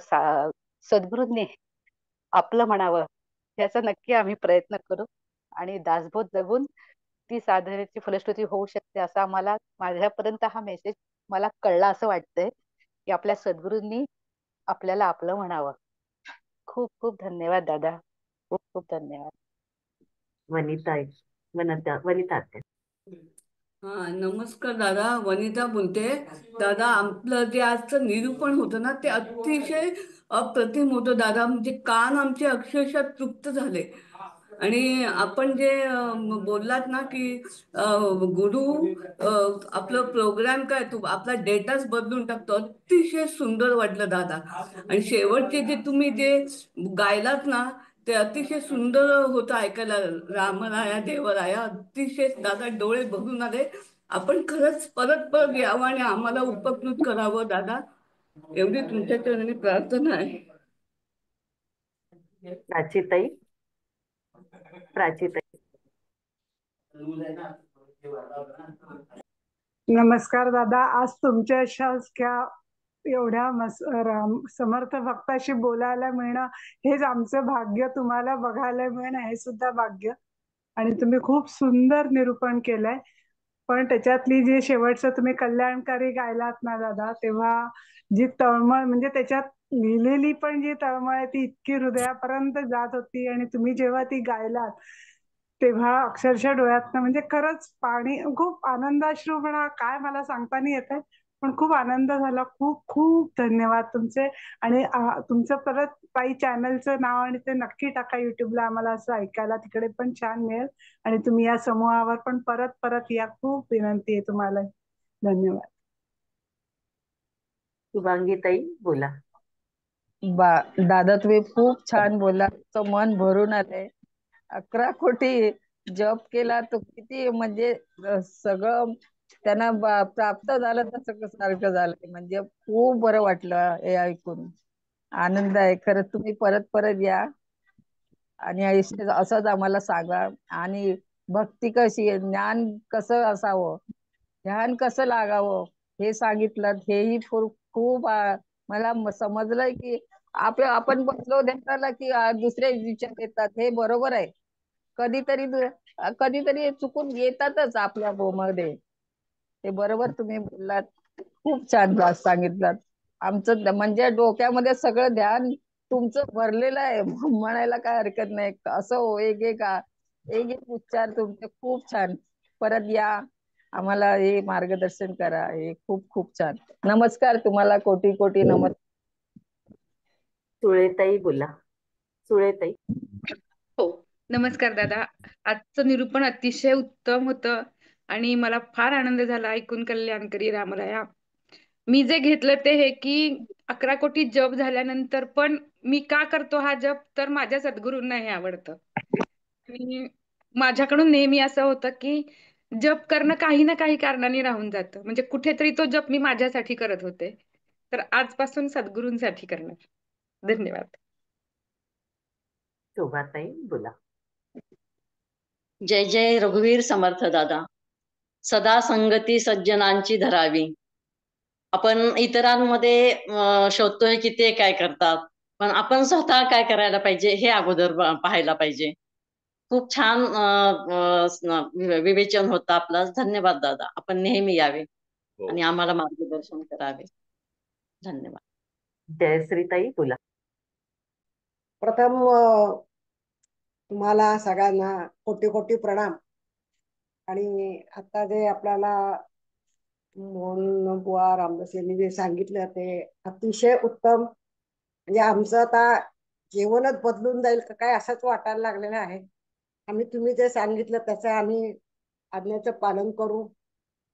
सद्गुरूंनी आपलं म्हणावं याचा नक्की आम्ही प्रयत्न करू आणि दासबोध जगून ती साधनेची फलश्रुती होऊ शकते असं आम्हाला, माझ्यापर्यंत हा मेसेज मला कळला असं वाटतंय की आपल्या सद्गुरूंनी आपल्याला आपलं म्हणावं. खूप खूप धन्यवाद दादा. खूप खूप धन्यवाद. वनिता. हा, नमस्कार दादा. वनिता बोलते. दादा, आपलं जे आजचं निरूपण होतं ना, ते अतिशय अप्रतिम होतं दादा. म्हणजे कान आमचे अक्षरशः तृप्त झाले. आणि आपण जे बोललात ना की गुरु आपलं प्रोग्राम काय, तू आपला डेटाच बदलून टाकतो, अतिशय सुंदर वाटलं दादा. आणि शेवटचे जे तुम्ही जे गायलात ना, ते अतिशय सुंदर होतं ऐकायला. रामराया देवराया, अतिशय दादा डोळे भरून आले. आपण खरंच परत परत यावं आणि आम्हाला उपकृत करावं दादा, एवढी तुमच्या चरणी प्रार्थना आहे. प्राचीताई. नमस्कार दादा. आज तुमच्या एवढ्या समर्थ भक्ताशी बोलायला मिळणं हेच आमचं भाग्य. तुम्हाला बघायला मिळणं हे सुद्धा भाग्य. आणि तुम्ही खूप सुंदर निरूपण केलंय. पण त्याच्यातली जी शेवटचं तुम्ही कल्याणकारी गायलात ना दादा, तेव्हा जी तळमळ, म्हणजे त्याच्यात लिहिलेली पण जी तळमळ आहे ती इतकी हृदयापर्यंत जात होती. आणि तुम्ही जेव्हा ती गायलात तेव्हा अक्षरशः डोळ्यातनं म्हणजे खरंच पाणी, खूप आनंदाश्रू म्हणा काय मला सांगता नाही येत आहे, पण खूप आनंद झाला. खूप खूप धन्यवाद तुमचे. आणि तुमचं परत काही चॅनलचं नाव आणि ते नक्की टाका युट्यूबला, आम्हाला असं ऐकायला तिकडे पण छान मिळेल. आणि तुम्ही या समूहावर पण परत परत या, खूप विनंती आहे तुम्हाला. धन्यवाद. शुभांगीताई बोला. दादा तुम्ही खूप छान बोला. मन भरून आलंय. 11 कोटी जप केला तो किती म्हणजे सगळं त्यांना प्राप्त झालं तसं सारखं झालंय. म्हणजे खूप बरं वाटलं हे ऐकून. आनंद आहे खरंच. तुम्ही परत परत या आणि असंच आम्हाला सांगा. आणि भक्ती कशी आहे, ज्ञान कसं असावं, ध्यान कसं लागावं हे सांगितलं. हेही खूप मला समजलंय की आपण बसलो ध्यानाला की दुसरे विचार येतात. हे बरोबर आहे. कधीतरी कधीतरी चुकून येतातच आपल्या मध्ये. ते बरोबर तुम्ही बोललात. खूप छान सांगितलं. आमचं म्हणजे डोक्यामध्ये सगळं ध्यान तुमचं भरलेलं आहे म्हणायला काय हरकत नाही. असं एक एक एक एक उच्चार तुमचे खूप छान. परत या आम्हाला हे मार्गदर्शन करा. हे खूप खूप छान. नमस्कार तुम्हाला, कोटी कोटी नमस्कार. सुळेताई बोला. सुळेताई. हो, नमस्कार दादा. आजचं निरूपण अतिशय उत्तम होतं आणि मला फार आनंद झाला ऐकून. कल्याणकरी रामराया. मी जे घेतलं ते हे की 11 कोटी जप झाल्यानंतर पण मी का करतो हा जप, तर माझ्या सद्गुरूंना हे आवडतं. आणि माझ्याकडून नेहमी असं होतं की जप करणं काही ना काही कारणाने राहून जातं. म्हणजे कुठेतरी तो जप मी माझ्यासाठी करत होते, तर आजपासून सद्गुरूंसाठी करणार. धन्यवाद. शोभाताई बोला. जय जय रघुवीर समर्थ दादा. सदा संगती सज्जनांची धरावी. आपण इतरांमध्ये शोधतोय की ते काय करतात, पण आपण स्वतः काय करायला पाहिजे हे अगोदर पाहायला पाहिजे. खूप छान विवेचन होतं आपलं. धन्यवाद दादा. आपण नेहमी यावे हो. आणि आम्हाला मार्गदर्शन करावे. धन्यवाद. जयश्रीताई बोला. प्रथम तुम्हाला सगळ्यांना कोटी कोटी प्रणाम. आणि आता जे आपल्याला मोहन बुवा रामदास यांनी जे सांगितलं ते अतिशय उत्तम. म्हणजे आमचं आता जीवनच बदलून जाईल का काय असंच वाटायला लागलेलं आहे. तुम्ही जे सांगितलं त्याचं आम्ही आज्ञेचं पालन करू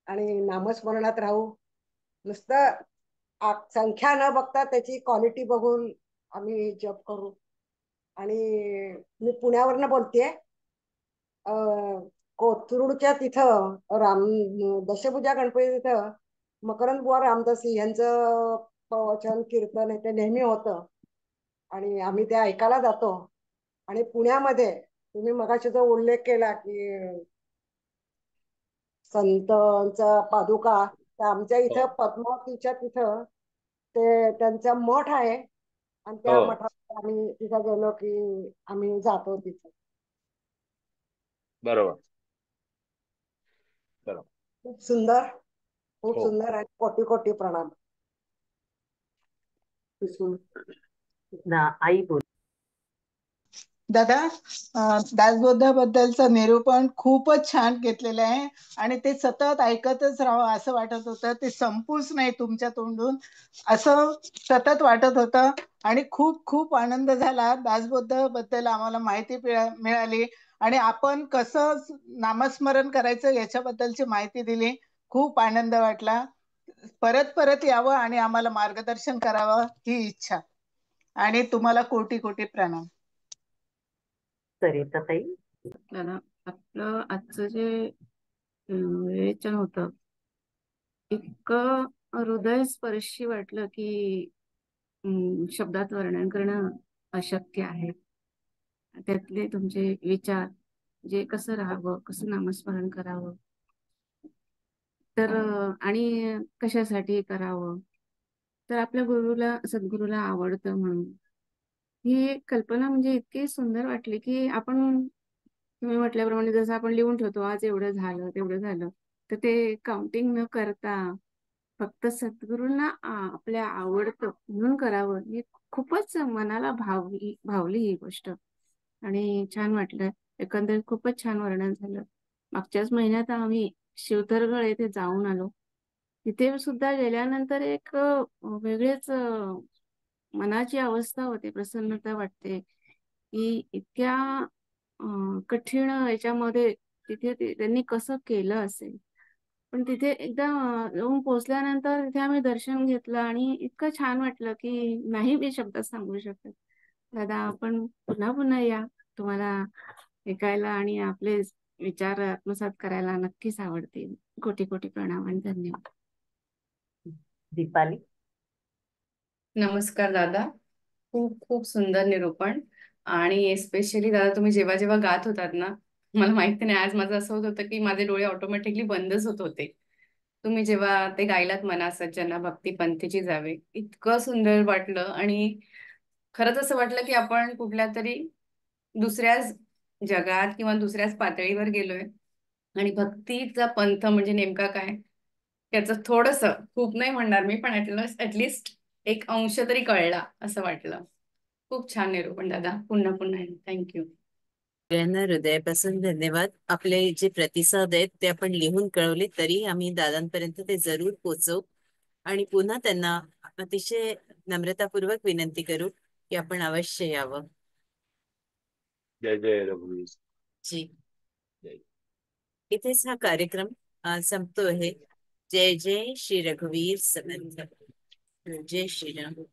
आणि नामस्मरणात राहू. नुसतं संख्या न बघता त्याची क्वालिटी बघून आम्ही जप करू. आणि मी पुण्यावरनं बोलतेय. कोथरूडच्या तिथं दशभुजा गणपती तिथं मकरंद बुवा रामदास यांचं प्रवचन कीर्तन ते नेहमी होतं आणि आम्ही ते ऐकायला जातो. आणि पुण्यामध्ये तुम्ही मगाशी जो उल्लेख केला की संतांचा पादुका, तर आमच्या इथं पद्मावतीच्या तिथं ते त्यांचा मठ आहे आणि त्या मठात आम्ही तिथं गेलो की आम्ही जातो तिथं. बरोबर. खूप सुंदर, खूप सुंदर आणि कोटी कोटी प्रणाम. आई बोल. दादा, दासबोधाबद्दलचं निरूपण खूपच छान घेतलेलं आहे आणि ते सतत ऐकतच राहावं असं वाटत होतं. ते संपूच नाही तुमच्या तोंडून असं सतत वाटत होतं आणि खूप खूप आनंद झाला. दासबोधाबद्दल आम्हाला माहिती मिळाली आणि आपण कसं नामस्मरण करायचं याच्याबद्दलची माहिती दिली. खूप आनंद वाटला. परत परत यावं आणि आम्हाला मार्गदर्शन करावं ही इच्छा. आणि तुम्हाला कोटी कोटी प्रणाम. सरिताताई. आपलं आजचं जे विवेचन होतं इतकं हृदयस्पर्शी वाटलं की शब्दात वर्णन करणं अशक्य आहे. त्यातले तुमचे विचार, जे कसं राहावं, कसं नामस्मरण करावं, तर आणि कशासाठी करावं, तर आपल्या गुरुला सद्गुरूला आवडतं म्हणून ही एक कल्पना म्हणजे इतकी सुंदर वाटली की आपण तुम्ही म्हटल्याप्रमाणे जसं आपण लिहून ठेवतो आज एवढं झालं तेवढं झालं, तर ते काउंटिंग न करता फक्त सद्गुरूंना आपल्या आवडतं म्हणून करावं, ही खूपच मनाला भावली ही गोष्ट आणि छान वाटलं. एकंदरीत खूपच छान वर्णन झालं. मागच्याच महिन्यात आम्ही शिवतरगळ येथे जाऊन आलो. तिथे सुद्धा गेल्यानंतर एक वेगळीच मनाची अवस्था होते, प्रसन्नता वाटते की इतक्या कठीण याच्यामध्ये तिथे त्यांनी कसं केलं असेल. पण तिथे एकदा जाऊन पोहोचल्यानंतर तिथे आम्ही दर्शन घेतलं आणि इतकं छान वाटलं की नाही मी शब्दात सांगू शकत. दादा आपण पुन्हा पुन्हा या, तुम्हाला ऐकायला आणि आपले विचार आत्मसात करायला नक्कीच आवडतील. कोटी कोटी प्रणाम आणि धन्यवाद. दीपाली. नमस्कार दादा. खूप खूप सुंदर निरूपण. आणि एस्पेशली दादा तुम्ही जेव्हा जेव्हा गात होतात ना, मला माहिती नाही आज माझं असं होत होतं की माझे डोळे ऑटोमॅटिकली बंदच होत होते. तुम्ही जेव्हा ते गायलात मना सज्जना भक्ती पंथीची जावे, इतकं सुंदर वाटलं आणि खरंच असं वाटलं की आपण कुठल्या तरी दुसऱ्याच जगात किंवा दुसऱ्याच पातळीवर गेलोय आणि भक्तीचा पंथ म्हणजे नेमका काय त्याचं थोडस, खूप नाही म्हणणार मी, पण ऍटलिस्ट एक अंश तरी कळला असं वाटलं. खूप छान निरूपण दादा. पुन्हा पुन्हा थँक्यू. सगळ्यांना हृदयापासून धन्यवाद. आपले जे प्रतिसाद आहेत ते आपण लिहून कळवले तरी आम्ही दादांपर्यंत ते जरूर पोचवू आणि पुन्हा त्यांना अतिशय नम्रतापूर्वक विनंती करू की आपण अवश्य यावं. जय जय रघुवीर. जी, जय. इथेच हा कार्यक्रम संपतो आहे. जय जय श्री रघुवीर समर्थ. जय श्रीराम.